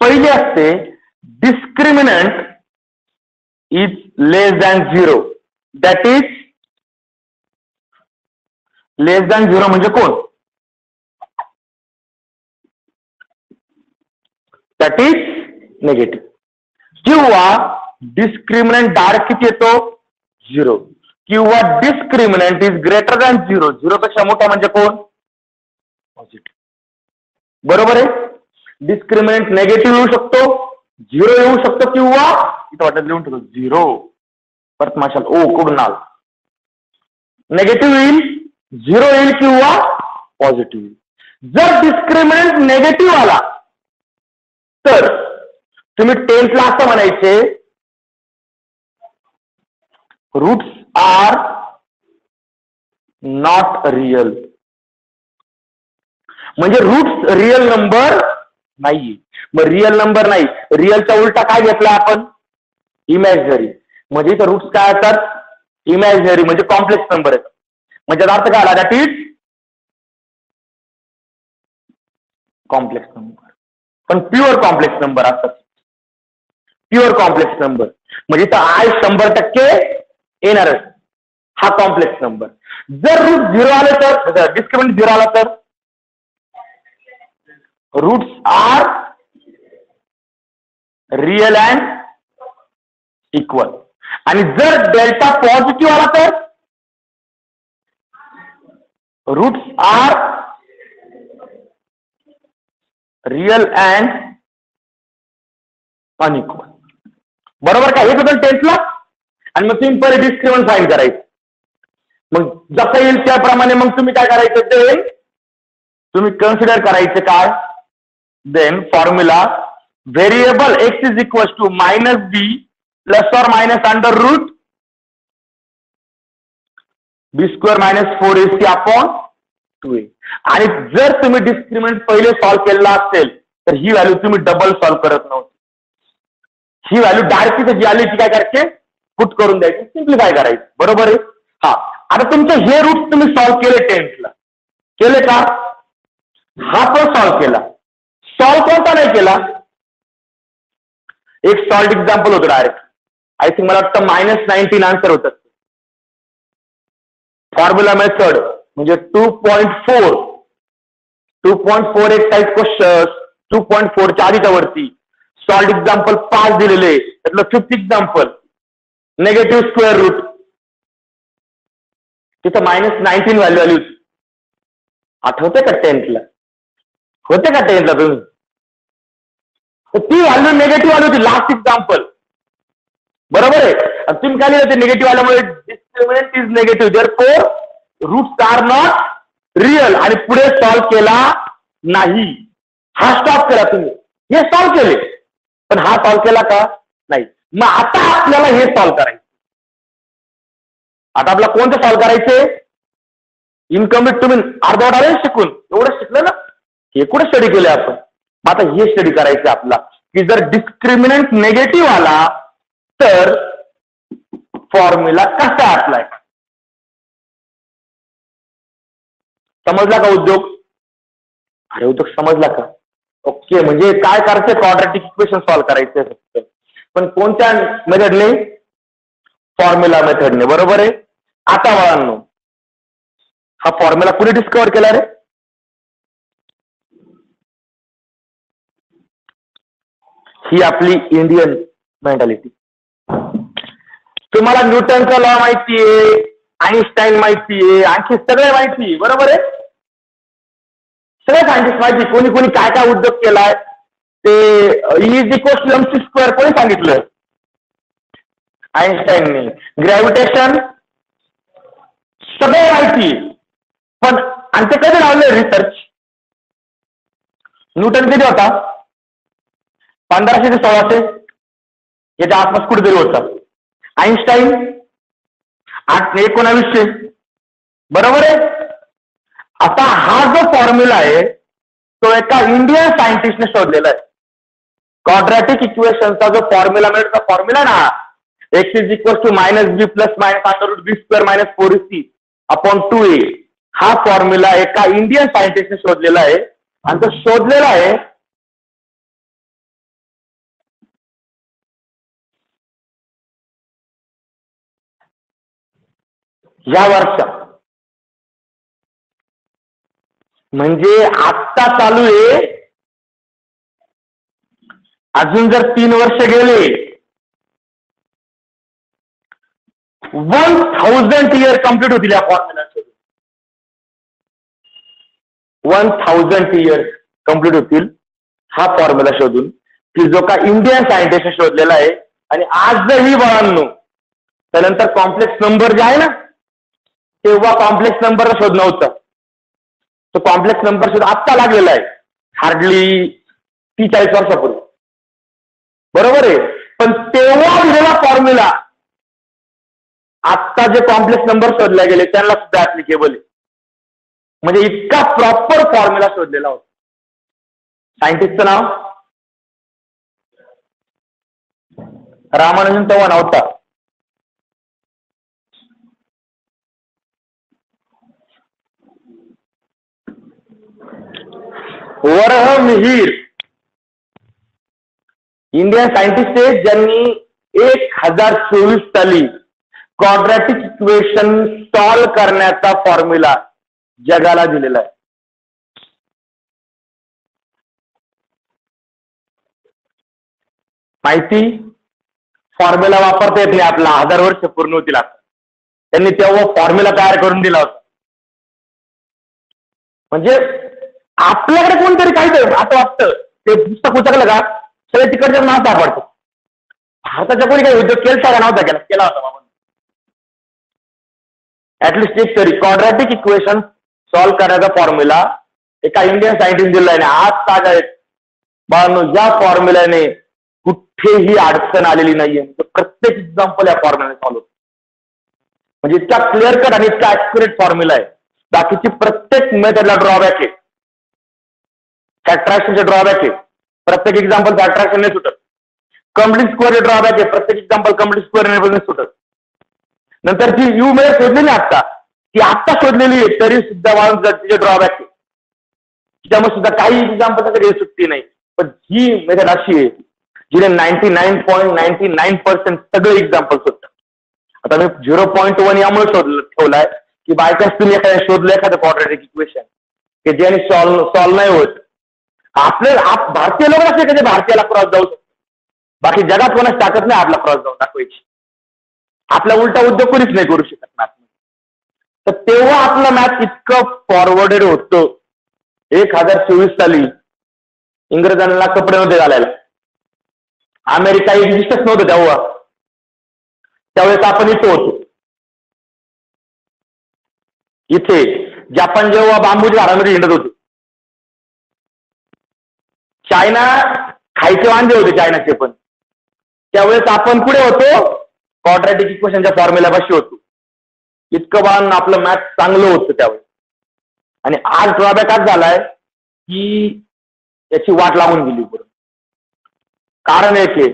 पहिली असते discriminant is less than 0. That is less than 0 म्हणजे कोण, दॅट इज नेगेटिव्ह. किंवा डिस्क्रिमिनंट डायरेक्ट किती येतो, 0. किंवा डिस्क्रिमिनंट इज ग्रेटर दॅन 0. 0 पेक्षा मोठा म्हणजे कोण, पॉझिटिव्ह. बरोबर आहे. डिस्क्रिमिनंट नेगेटिव्ह येऊ शकतो, 0 येऊ शकतो, किंवा इथं वाटत लिहून ठेवतो 0 परत माशाल ओ कडून आल. नेगेटिव्ह येईल, 0 येईल, किंवा पॉझिटिव्ह येईल. जर डिस्क्रिमिनंट नेगेटिव्ह आला तर तुम्ही 10th असं म्हणायचे, रूट्स आर नॉट रियल. म्हणजे रूट्स रियल नंबर नाही. मग रियल नंबर नाही, रियलचा उलटा काय घेतला आपण, इमॅजिनरी. म्हणजे इथं रूट्स काय असतात, इमॅजिनरी म्हणजे कॉम्प्लेक्स नंबर आहेत. म्हणजे अर्थ काय आला, दॅट इज कॉम्प्लेक्स नंबर. पण प्युअर कॉम्प्लेक्स नंबर असतात. प्युअर कॉम्प्लेक्स नंबर म्हणजे इथं आय 100% येणारच, हा कॉम्प्लेक्स नंबर. जर रूट 0 आले तर, डिस्क्रिमिनंट 0 आला तर roots are real and equal. आणि जर डेल्टा पॉझिटिव्ह आला तर roots are real and unequal. बरोबर का, हे होतं 10th ला. आणि मग तुम्ही पहिले डिस्क्रिमिनंट फाइंड करायचं. मग जसं येईल त्याप्रमाणे मग तुम्ही काय करायचं, ते तुम्ही कन्सिडर करायचे काय, then formula variable x is equal to minus B plus और मायनस अंडर रूट बी square minus 4ac upon 2a. आणि जर तुम्ही डिस्क्रिमिनंट पहिले सॉल्व्ह केला असेल तर ही व्हॅल्यू तुम्ही डबल सॉल्व्ह करत नव्हती. ही व्हॅल्यू डायरेक्ट जी आली ती काय करायची, पुट करून द्यायची, सिम्प्लिफाय करायची. बरोबर आहे. हा, आता तुमचे हे रूट तुम्ही सॉल्व्ह केले 10th ला, केले का, हा पण सॉल्व्ह केला. सॉल्व्ह कोणता नाही केला, एक सॉल्व्ड एक्झाम्पल होतं डायरेक्ट. आय थिंक मला वाटतं -19 आन्सर होतं. फॉर्म्युला मेथड म्हणजे 2.4 एक टाईप क्वेश्चन 2.4 च्या आधीच्या वरती सॉल्व्ड एक्झाम्पल 5 दिलेले, त्यातलं 5th example negative square route. तिथं -19 व्हॅल्यू आली होती. आठवते का 10th ला, होते का 10th ला तुम्ही, ती व्हॅल्यू निगेटिव्ह आली होती लास्ट एक्झाम्पल. बरोबर आहे. तुम्ही काय लिहिलं, निगेटिव्ह आल्यामुळे discriminant is negative, therefore roots are not real. आणि पुढे सॉल्व्ह केला नाही, हा स्टॉप केला तुम्ही. हे सॉल्व्ह केले पण हा सॉल्व्ह केला का नाही. मग आता आपल्याला हे सॉल्व्ह करायचं. आता आपल्याला कोणतं सॉल्व्ह करायचे, इनकम्प्लीट तुम्ही अर्धवटाने शिकून एवढं शिकलं ना, हे कुठे स्टडी केले आपण. आता हे स्टडी करायचं आपला, की जर डिस्क्रिमिनंट नेगेटिव्ह आला तर फॉर्म्युला कसा अप्लाय. समजला का उद्योग, अरे उद्योग समजला का. ओके, म्हणजे काय करायचं, क्वाड्रॅटिक इक्वेशन सॉल्व्ह करायचे फक्त. पण कोणत्या मेथडने, फॉर्म्युला मेथडने. बरोबर आहे. आता बाळांनो, हा फॉर्म्युला कुणी डिस्कवर केला रे, ही आपली इंडियन मेंटॅलिटी. तुम्हाला न्यूटनचा लॉ माहितीये, आईन्स्टाईन माहितीये, आणखी सगळे माहिती, बरोबर आहे. सगळे सायंटिस्ट माहिती, कोणी कोणी काय काय उद्योग केलाय ते. Is equals to mc square कोणी सांगितलं? आईन्स्टाईनने. ग्रॅव्हिटेशन सगळे माहिती, पण आणि ते कधी लावले रिसर्च? न्यूटन कधी होता? 1500 ते 1600 याच्या आसपास कुठेतरी होता. आईन्स्टाईन 1900, बरोबर आहे. आता हा जो फॉर्म्युला आहे तो एका इंडियन सायंटिस्टने शोधलेला आहे. क्वाड्रॅटिक इक्वेशनचा जो फॉर्म्युला मिळतो, फॉर्म्युला ना, x is equal to -b plus -√b square minus 4c upon 2a, हा फॉर्म्युला एका इंडियन सायंटिस्टने शोधलेला आहे. आणि तो शोधलेला आहे या वर्षात, म्हणजे आत्ता चालू आहे. अजून जर 3 वर्ष गेले, 1000 इयर कंप्लीट होतील या फॉर्म्युला शोधून. 1000 इयर कंप्लीट होतील हा फॉर्म्युला शोधून, की जो का इंडियन सायंटिस्ट शोधलेला आहे. आणि आजही बाळांनो, त्यानंतर कॉम्प्लेक्स नंबर जे आहे ना, तेव्हा कॉम्प्लेक्स नंबर शोध नव्हता. तो कॉम्प्लेक्स नंबर शोध आत्ता लागलेला आहे, हार्डली 30-40 वर्षापूर्वी, बरोबर आहे. पण तेव्हा दिलेला फॉर्म्युला आत्ता जे कॉम्प्लेक्स नंबर शोधले गेले त्यांना सुद्धा ऍप्लिकेबल आहे. म्हणजे इतका प्रॉपर फॉर्म्युला शोधलेला होता. सायंटिस्टचं नाव रामानुजन तेव्हा नव्हता. वरह मिहिर इंडियन सायंटिस्ट आहे, ज्यांनी 1024 साली क्वाड्रॅटिक इक्वेशन सॉल्व्ह करण्याचा फॉर्म्युला जगाला दिलेला आहे. माहिती, फॉर्म्युला वापरता येत नाही आपला, 1000 वर्ष पूर्ण होतील आता. त्यांनी तेव्हा फॉर्म्युला तयार करून दिला होता. म्हणजे आपल्याकडे कोणतरी काहीतरी असं वाटतं, ते पुस्तक उचकलं का सगळे तिकडच्या नाव दाखवतात. भारताच्या कोणी काही उद्योग केला का नव्हता केला होता बाबा. ऍटलिस्ट एक तरी क्वाड्रॅटिक इक्वेशन सॉल्व्ह करण्याचा फॉर्म्युला एका इंडियन सायंटिस्ट दिला आहे. आज ताजा आहेत बाळांनो, या फॉर्म्युल्याने कुठेही अडचण आलेली नाहीये. प्रत्येक एक्झाम्पल या फॉर्म्युला सॉल्व्ह होतो. म्हणजे इतका क्लिअर कट आणि इतका ऍक्युरेट फॉर्म्युला आहे. बाकीची प्रत्येक मेथडला ड्रॉबॅक आहे. फॅक्टरायझेशनचे ड्रॉबॅक आहे, प्रत्येक एक्झाम्पल फॅक्टरायझेशन नाही सुटत. कंप्लीट स्क्वेअर ड्रॉबॅक आहे, प्रत्येक एक्झाम्पल कंप्लीट स्क्वेअर नाही सुटत. नंतर जी यू मेथड शोधलेली आता, ती आत्ता शोधलेली आहे तरी सुद्धा तिचे ड्रॉबॅक आहे. त्यामुळे सुद्धा काही एक्झाम्पल सुट्टी नाही. पण ही मेथड अशी आहे जिने 99.99% सगळे एक्झाम्पल सुटतात. आता मी 0.1 यामुळे ठेवलाय की बायकास तुम्ही एखाद्या शोधलं एखादं क्वाड्रॅटिक इक्वेशन की ज्याने सॉल्व्ह नाही होत. भारतीय लोक असे की भारतीयाला क्रॉस जाऊ शकतो, बाकी जगात कोणाच ताकद नाही आपला क्रॉस जाऊन दाखवायची. आपला उलटा उद्योग कोणीच नाही करू शकत मॅथ. तर तेव्हा आपलं मॅथ इतकं फॉरवर्डेड होतं. 1024 साली इंग्रजांना कपडे नव्हते घालायला, अमेरिका एक्झिस्टच नव्हतं तेव्हा. त्यावेळेस आपण इथे होतो. इथे जपान जेव्हा बांबूच्या झाडामध्ये हिंडत होते, चायना खायचे वांदे होते चायनाचे, पण त्यावेळेस आपण पुढे होतो, क्वाड्रॅटिक इक्वेशनच्या फॉर्म्युलापाशी होतो. इतकं बाण आपलं मॅथ चांगलं होतं त्यावेळेस. आणि आज ड्रॉबॅक आज झालाय की याची वाट लागून गेली. कारण एक आहे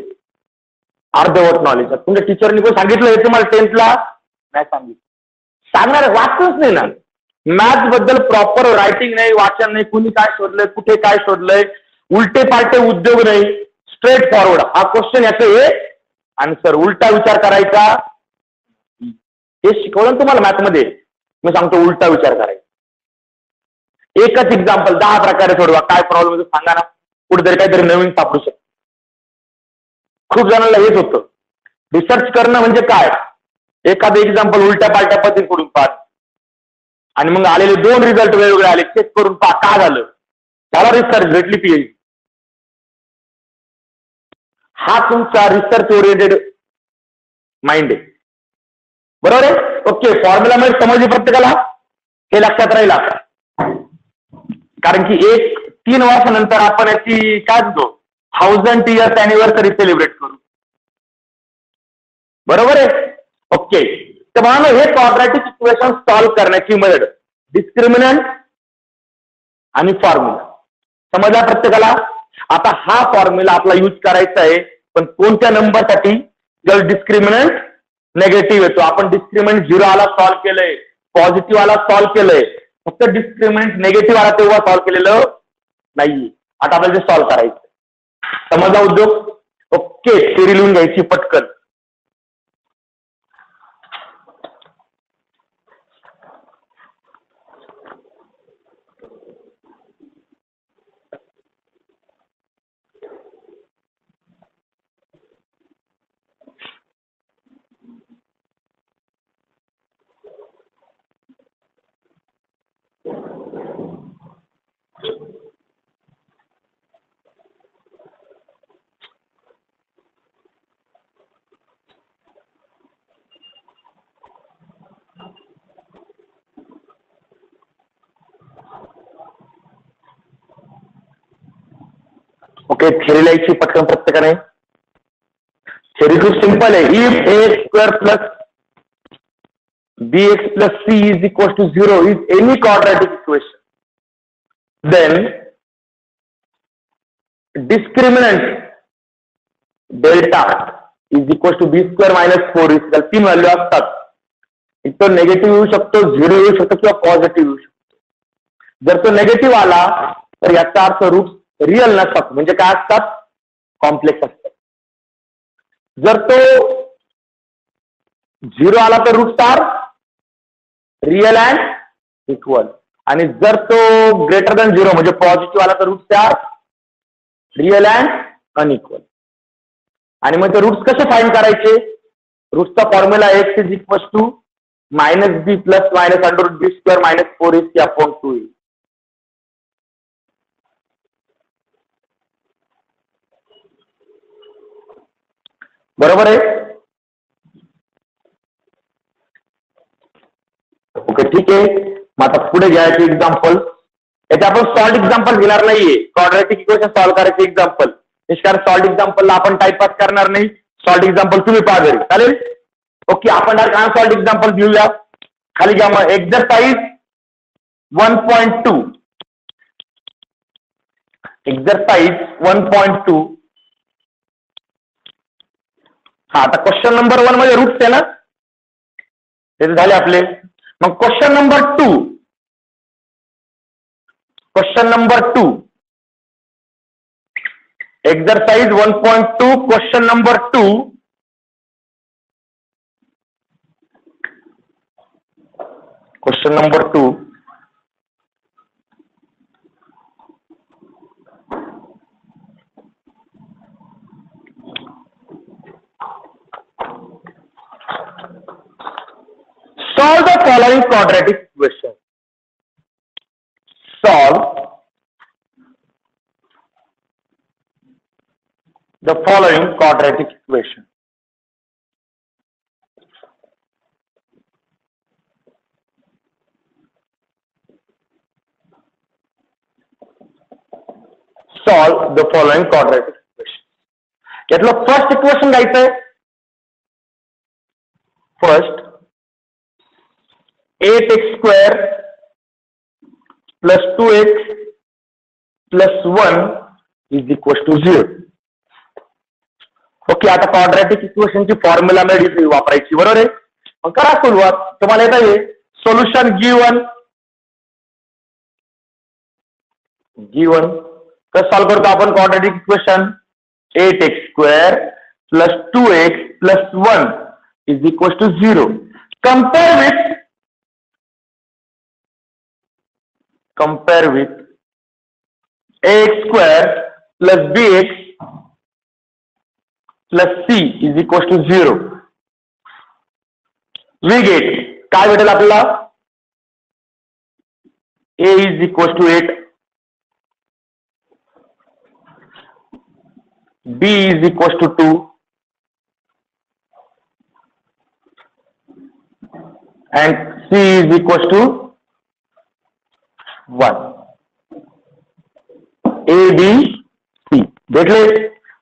अर्धवट नॉलेज. तुमच्या टीचरनी कोण सांगितलं हे तुम्हाला 10th ला नाही सांगितलं, सांगणार वाचतच नाही ना. मॅथ बद्दल प्रॉपर रायटिंग नाही, वाचन नाही, कुणी काय शोधलंय, कुठे काय शोधलंय, उलटे पालटे उद्योग नाही, स्ट्रेट फॉरवर्ड. हा क्वेश्चन याचं आहे आन्सर. उलटा विचार करायचा हे शिकवलं तुम्हाला मॅथमध्ये. मी सांगतो उलटा विचार करायचा. एकच एक्झाम्पल 10 प्रकारे सोडवा, काय प्रॉब्लेम सांगा ना, कुठेतरी काहीतरी नवीन सापडू शकतो. खूप जणांना हेच होतं रिसर्च करणं म्हणजे काय? एखादं एक्झाम्पल उलट्या पालट्या पद्धतीकडून पाहा आणि मग आलेले 2 रिझल्ट वेगवेगळे आले, चेक करून पहा काय झालं, त्याला रिसर्च भेटली पीएचडी. हा तुमचा रिसर्च ओरिएंटेड माइंड आहे. बरोबर आहे? ओके, फॉर्म्युला मध्ये समजली प्रत्येकाला? हे लक्षात राहील आता. कारण की 3 वर्षानंतर आपण याची काय म्हणतो 1000th इयर्स अॅनिव्हर्सरी सेलिब्रेट करू. बरोबर आहे? ओके, तर म्हणून हे क्वाड्रॅटिक इक्वेशन सॉल्व्ह करण्याची मेथड डिस्क्रिमिनंट आणि फॉर्म्युला समजला प्रत्येकाला? आता हा फॉर्म्युला आपला यूज करायचा आहे, पण कोणत्या नंबरसाठी? जर डिस्क्रिमिनंट नेगेटिव्ह येतो, आपण डिस्क्रिमिनंट 0 आला सॉल्व्ह केलंय, पॉझिटिव्ह आला सॉल्व्ह केलंय, फक्त डिस्क्रिमिनंट नेगेटिव्ह आला तेव्हा सॉल्व्ह केलेलं नाही. आता आपल्याला ते सॉल्व्ह करायचं. समजला उद्योग? ओके, थेरी लिहून घ्यायची पटकन. ओके, थेरी लिहायची पटकन प्रत्येकाने. थेरी खूप सिंपल आहे. If A square plus bx plus c is equal to 0 is any quadratic equation, then discriminant delta is equal to b square minus 4 is 3 value असतात. एक तो नेगेटिव्ह येऊ शकतो, 0 येऊ शकतो किंवा पॉझिटिव्ह येऊ शकतो. जर तो नेगेटिव्ह आला तर याचा अर्थ रूट रिअल नसतात, म्हणजे काय असतात? कॉम्प्लेक्स असतात. जर तो 0 आला तर रूट स्टार रिअल अँड इक्वल, आणि जर तो ग्रेटर दॅन 0 म्हणजे पॉझिटिव्ह आला तर रूट स्टार रिअल अँड अनइक्वल. आणि मग ते रूट्स कसे फाइंड करायचे? रूट्सचा formula x is equal to -b plus minus under root b square minus 4ac upon 2a. बरोबर आहे? ओके, ठीक आहे. मग आता पुढे घ्यायचे एक्झाम्पल. याचे आपण सॉल्ट एक्झाम्पल घेणार नाहीये. क्वाड्रॅटिक इक्वेशन सॉल्व्ह करायचे एक्झाम्पल निष्कार सॉल्ट एक्झाम्पलला आपण टाइमपास करणार नाही. सॉल्ट एक्झाम्पल तुम्ही पहा घरी, चालेल? ओके, आपण डायरेक्ट सॉल्ट एक्झाम्पल घेऊया. खाली घ्या मग. एक्झरसाइज 1.2. एक्झरसाइज 1.2. हा, आता क्वेश्चन नंबर 1 मध्ये रूट्स आहे ना, ते झाले आपले. मग question number 2. Question number 2. Exercise 1.2 question number 2. Question number 2. Solve the following quadratic equation. Solve the following quadratic equation. Solve the following quadratic equation. यातलं फर्स्ट इक्वेशन घ्यायचंय. First 8x square plus 2x plus 1 is equal to 0. Okay, आता quadratic इक्वेशनची formula मध्ये वापरायची. बरोबर आहे? मग करा सुरुवात. तुम्हाला येत आहे सोल्युशन गिवन. कसं सॉल्व्ह करतो आपण quadratic equation? 8x square plus 2x plus 1 is equal to 0. Compare with ax square plus bx plus C is equal to 0. We get काय भेटेल आपल्याला? A is equal to 8, B is equal to 2 and C is equal to 1. A, B, C. भेटले?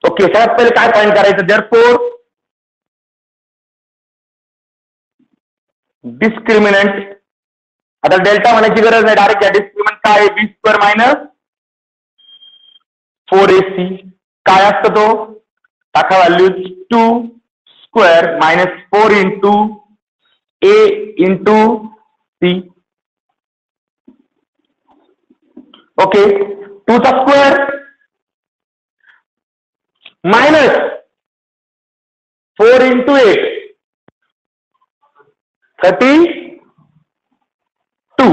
Okay, सगळ्यात पहिले काय find करायचं? therefore discriminant. आता delta म्हणायची गरज नाही, डायरेक्ट डिस्क्रिमिनंट काय आहे? बी स्क्वेअर मायनस 4AC. काय असतं तो? टाका value 2 square minus 4 into A into C. Okay, 2 चा स्क्वेअर मायनस 4 इंटू 8 32.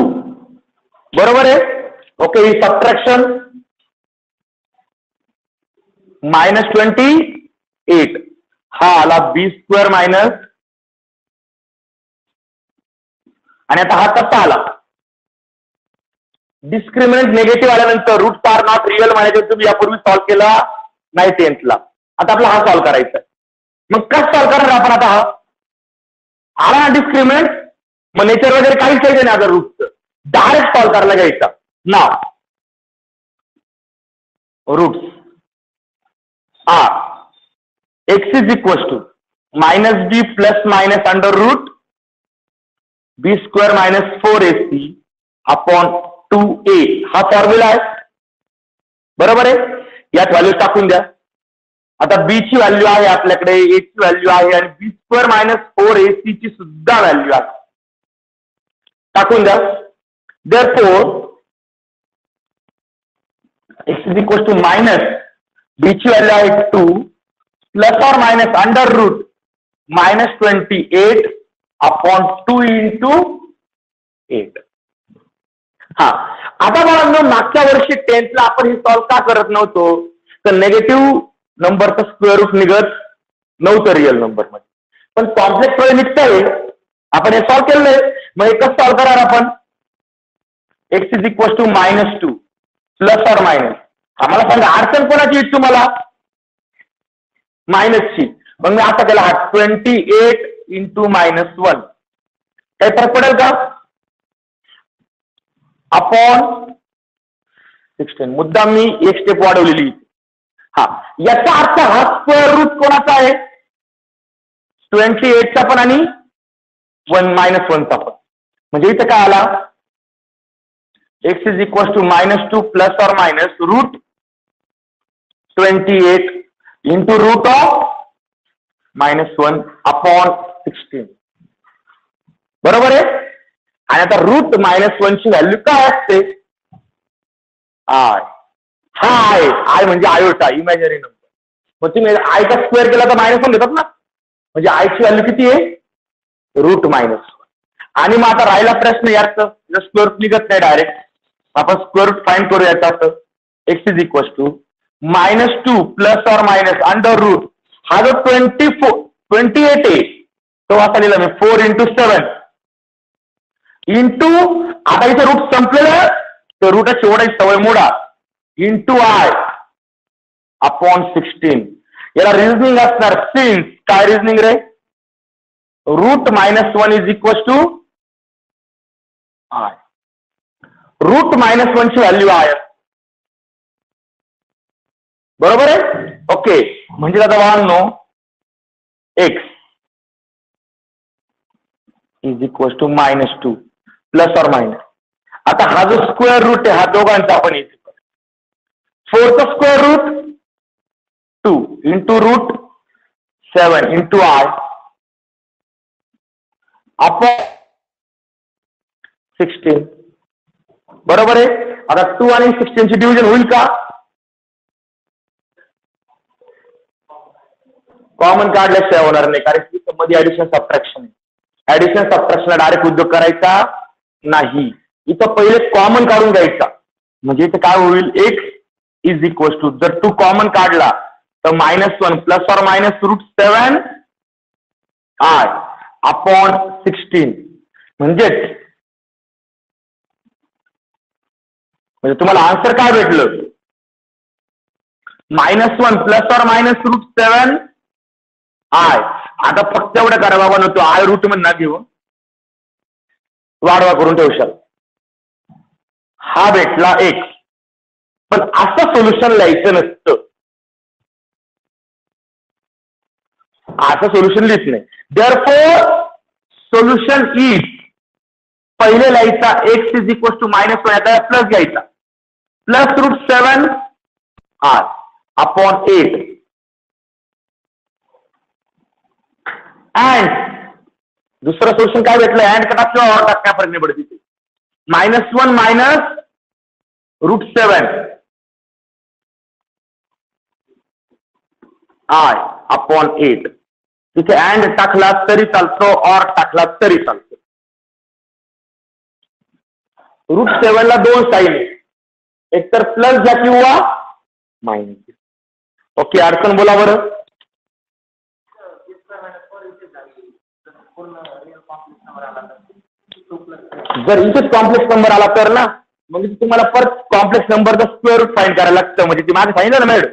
बरोबर आहे? ओके, ही सबट्रॅक्शन मायनस 28. हा आला बी स्क्वेअर मायनस, आणि आता हा कसा आला? डिस्क्रिमिनंट निगेटिव्ह आल्यानंतर रूट आर नॉट रिअल म्हणायचे. तुम्ही यापूर्वी सॉल्व्ह केला नाही 10th ला. आता आपला हा सॉल्व्ह करायचा आहे. मग कसं सॉल्व्ह करणार आपण? आता हा आला डिस्क्रिमिनंट, मग नेचर वगैरे काहीच घ्यायचं नाही. आता रूटचं डायरेक्ट सॉल्व्ह करायला घ्यायचा. नाव roots are X is equal to minus B plus minus under root B square minus 4AC upon 2A. हा फॉर्म्युला आहे. बरोबर आहे? यात व्हॅल्यू टाकून द्या. आता बी ची व्हॅल्यू आहे आपल्याकडे, ए ची व्हॅल्यू आहे, आणि बी स्क्वेअर मायनस 4AC ची सुद्धा व्हॅल्यू आहे. टाकून द्या. therefore x is equal to minus B ची व्हॅल्यू आहे 2 plus or minus under root minus 28 upon 2 into 8. हा, आता मला मागच्या वर्षी 10th ला आपण हे सॉल्व्ह का करत नव्हतो? तर नेगेटिव्ह नंबरचं स्क्वेअर रूट निघत नव्हतं रिअल नंबर मध्ये, पण कॉम्प्लेक्स मध्ये निघतंय. आपण हे सॉल्व्ह केलंय. मग हे कसं सॉल्व्ह करणार आपण? X is equal to minus 2 plus or minus. आम्हाला सांगा अडचण कोणाची येईल तुम्हाला? मायनसची. मग मी आता केला हा 28 इंटू मायनस 1. काही फरक पडेल का? अपॉन 16. मुद्दा मी एक स्टेप वाढवलेली. हा, याचा अर्थ हा स्क्वेअर रूट कोणाचा आहे? 28चा पण आणि 1 मायनस 1चा पण. म्हणजे इथं काय आला? X is equal to minus 2 plus or minus root 28 into root of minus 1 upon 16. बरोबर आहे? आणि आता रूट मायनस 1 ची व्हॅल्यू काय असते? आय. हा आहे, आय म्हणजे आयोटा, इमॅजिनरी नंबर. मग तुम्ही आयचा स्क्वेअर केला तर मायनस 1 घेतात ना. म्हणजे आयची व्हॅल्यू किती आहे? Root minus 1. आणि मग आता राहिला प्रश्न याचा, स्क्वेअर रूट निघत नाही डायरेक्ट. आपण स्क्वेअर रूट फाइंड करू याचा. X is equal to minus 2 plus or minus under root, हा जो 28 आहे तो असा लिहिला मी 4 इंटू 7 इंटू, आता इथे रूट संपलेलं तर रूटाची ओढायची सवय मोडा, इंटू आय अपॉन 16. याला रिझनिंग असणार. सिन्स काय रिझनिंग रे? Root minus 1 is equal to I. Root minus 1 ची व्हॅल्यू आहे. बरोबर आहे? ओके, म्हणजे आता वाढनो X is equal to minus 2 plus or minus. आता हा जो स्क्वेअर रूट आहे हा दोघांचा आपण इथे 4 चा square root 2 into root 7 into i upon 16. बरोबर आहे? आता 2 आणि 16 ची डिव्हिजन होईल का? कॉमन काढल्याशिवाय होणार नाही, कारण की मध्ये ऍडिशन सबट्रॅक्शन आहे. ऍडिशन सबट्रॅक्शनला डायरेक्ट उद्योग करायचा नाही. इथं पहिले कॉमन काढून घ्यायचा. म्हणजे इथं काय होईल? एक्स इज इक्वल टू, जर 2 कॉमन काढला तर -1 प्लस और मायनस √7 I अपॉन 16 म्हणजे तुम्हाला आन्सर काय भेटलं? -1 प्लस और मायनस √7 I. आता फक्त एवढं करा बाबा, तो आय रूट मध्ये ना घेऊ, वाढवा करून ठेवशाल. हा भेटला x. पण असं सोल्युशन लिहायचं नसतं. असं सोल्युशन लिहित नाही. देअरफॉर सोल्युशन इज पहिले लिहायचा x इज इक्वल टू -1 आता प्लस घ्यायचा प्लस √7 I अपॉन 8 अँड दुसरं सोल्युशन काय भेटलं? अँड कटा किंवा और टाकण्या फरक नाही पडत. -1 मायनस √7 I अपॉन 8. तिथे अँड टाकला तरी चालतो और टाकला तरी चालतो. √7 ला दोन साईन आहे, एक तर प्लस घ्या किंवा मायनस. ओके, अडचण बोला बरं. जर इथेच कॉम्प्लेक्स नंबर आला तर ना, मग तुम्हाला परत कॉम्प्लेक्स नंबरचा स्क्वेअर रूट फाइंड करायला लागतं. म्हणजे ती माझं सांगितलं ना मॅडम,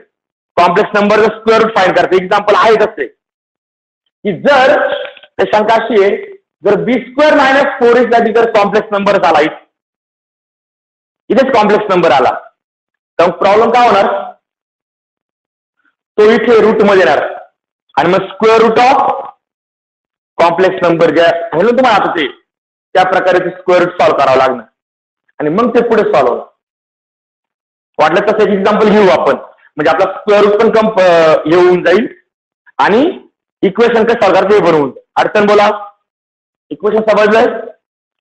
कॉम्प्लेक्स नंबरचा स्क्वेअर रूट फाइंड करते. एक्झाम्पल आहे तसे की जर ते शंका अशी आहे, जर b² - 4ac जर कॉम्प्लेक्स नंबर आला, इथेच कॉम्प्लेक्स नंबर आला, तर प्रॉब्लेम काय होणार? तो इथे रूट मध्ये येणार आणि मग square root of complex number ज्या आहे ना तुम्हाला आता ते त्या प्रकारे ते स्क्वेअर रूट सॉल्व्ह करावं लागणार आणि मग ते पुढे सॉल्व्ह होणार. वाटलं तसं एक एक्झाम्पल घेऊ आपण, म्हणजे आपला स्क्वेअर रूट पण येऊन जाईल आणि इक्वेशन कसं सॉल्व्ह करायचं हे बनवून. अडचण बोला, इक्वेशन समजलंय?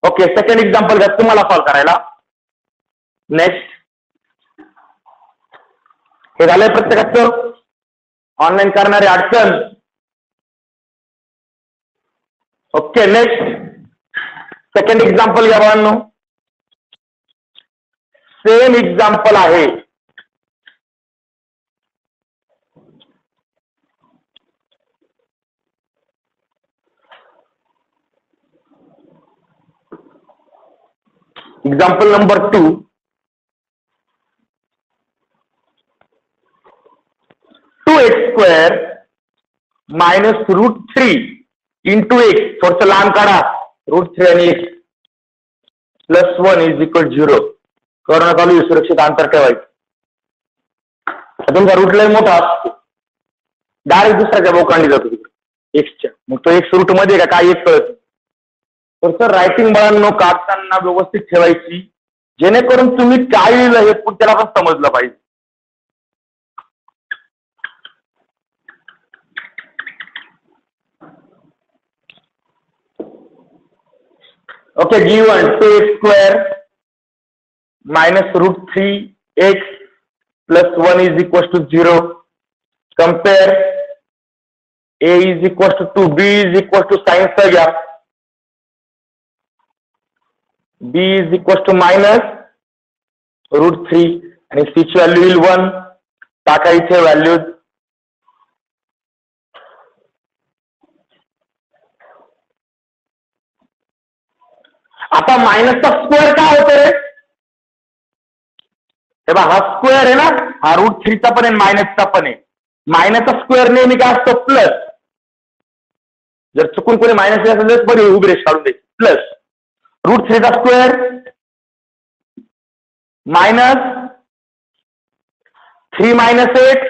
ओके, सेकंड एक्झाम्पल घ्या तुम्हाला सॉल्व्ह करायला. नेक्स्ट, हे झालंय प्रत्येकाचं ऑनलाईन करणारे अडचण. ओके, नेक्स्ट सेकंड एक्झाम्पल घ्या बाळांनो. सेम एक्झाम्पल आहे. Example number 2. 2x² minus √3 into x, थोडंसं लांब काढा, √3 आणि x plus 1 is equal 0. Corona चालू आहे, सुरक्षित अंतर ठेवायचं. तुमचा रूट लय मोठा असतो, डायरेक्ट दुसऱ्याच्या बोकांडी जातो तिकडे एक्सच्या, मग तो एक्स रूट मध्ये का काय एक कळत. तर सर रायटिंग बाळांनो काढताना व्यवस्थित ठेवायची, जेणेकरून तुम्ही काय लिहिलं हे पुढच्याला पण समजलं पाहिजे. Okay, given 2x² minus √3x plus 1 is equal to 0. Compare a is equal to 2, b is equal to साइनचा घ्या, b is equal to minus √3 आणि c ची व्हॅल्यू येईल 1. टाका इथे व्हॅल्यू. आता मायनसचा स्क्वेअर काय होतं रे? हे बघा, हा स्क्वेअर आहे ना, हा √3चा पण आहे मायनसचा पण आहे. मायनसचा स्क्वेअर नेहमी काय असतो? प्लस. जर चुकून कोणी मायनस असेल तर बरी उभी रेष काढून द्यायची. प्लस √3चा स्क्वेअर मायनस 3 मायनस 8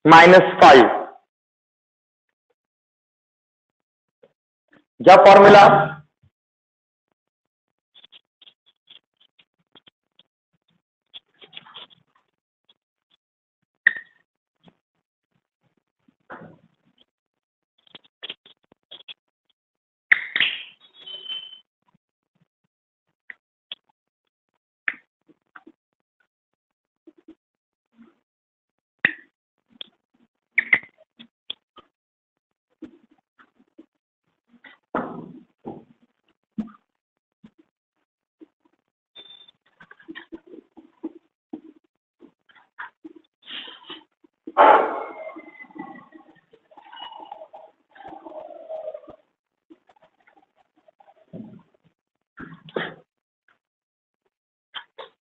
मायनस 5. ज्या फॉर्म्युला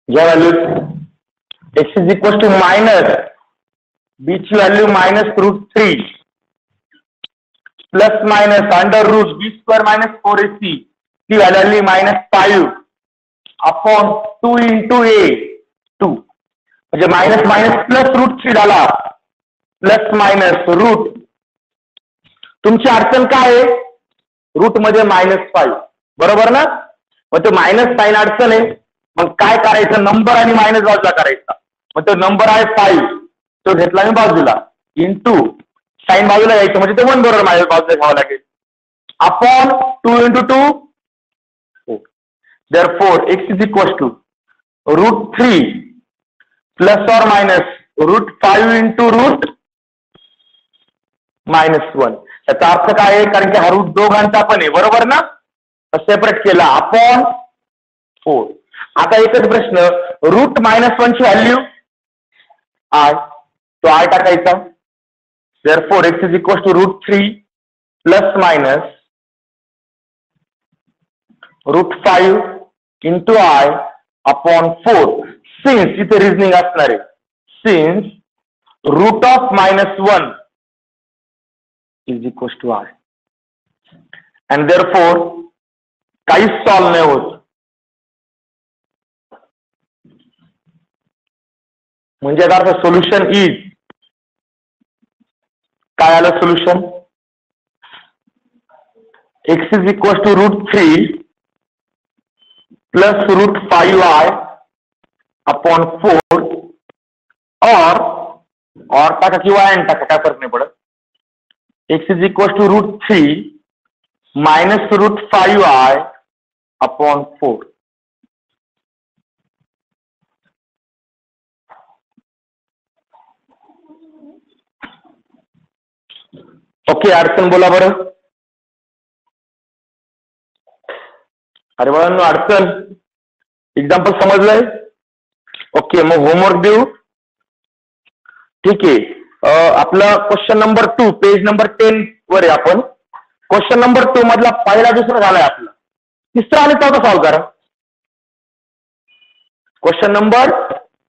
घ्या value. x is equal to minus b ची value -√3 plus minus under root b² - 4ac ती व्हॅल्यू -5 अपॉन 2 इंटू a 2 म्हणजे मायनस मायनस प्लस √3 झाला प्लस मायनस रूट. तुमची अडचण काय आहे? रूट मध्ये -5 बरोबर ना. मग तो मायनस साईन अडचण आहे. मग काय करायचं? नंबर आणि मायनस बाजूला करायचा. मग तो नंबर आहे 5 तो घेतला मी बाजूला इंटू साईन बाजूला यायचं म्हणजे ते 1 बरोबर मायनस बाजूला घ्यावं लागेल upon 2 into 2. therefore x is equal to √3 plus और मायनस √5 इंटू रूट -1. त्याचा अर्थ काय आहे? कारण की हा रूट दोघांचा पण आहे बरोबर ना. सेपरेट केला अपॉन 4. आता एकच प्रश्न, रूट -1 ची व्हॅल्यू आय, तो आय टाकायचा. therefore x is equal to √3 plus minus √5 into i upon 4. Since इथे रिझनिंग असणार आहे. Since root of -1 is equal to r and therefore काहीच सॉल्व नाही होत. म्हणजे याचा सोल्युशन इज काय आलं solution? x is equal to √3 plus √5y upon 4 और टाका किंवा एन टाका, काय फरक नाही पडत. x is equal to √3 minus √5y upon 4. Okay, अडचण बोला बरं. अरे बाळांनो, अडचण एक्झाम्पल समजलंय? ओके, मग होमवर्क देऊ. ठीक आहे. आपला क्वेश्चन नंबर 2 पेज नंबर 10 वर आहे आपण. क्वेश्चन नंबर 2 मधला पहिला दुसरा झालाय आपला. तिसरा आणि चौथा सॉल्व करा. क्वेश्चन नंबर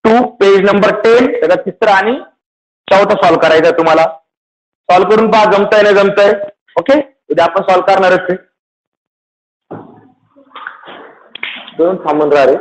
2 पेज नंबर 10 त्याचा तिसरा आणि चौथा सॉल्व करायचा तुम्हाला. सॉल्व करून पहा जमतंय ना जमतंय. ओके, उद्या आपण सॉल्व करणारच आहे. दोन थांबून राहा रे.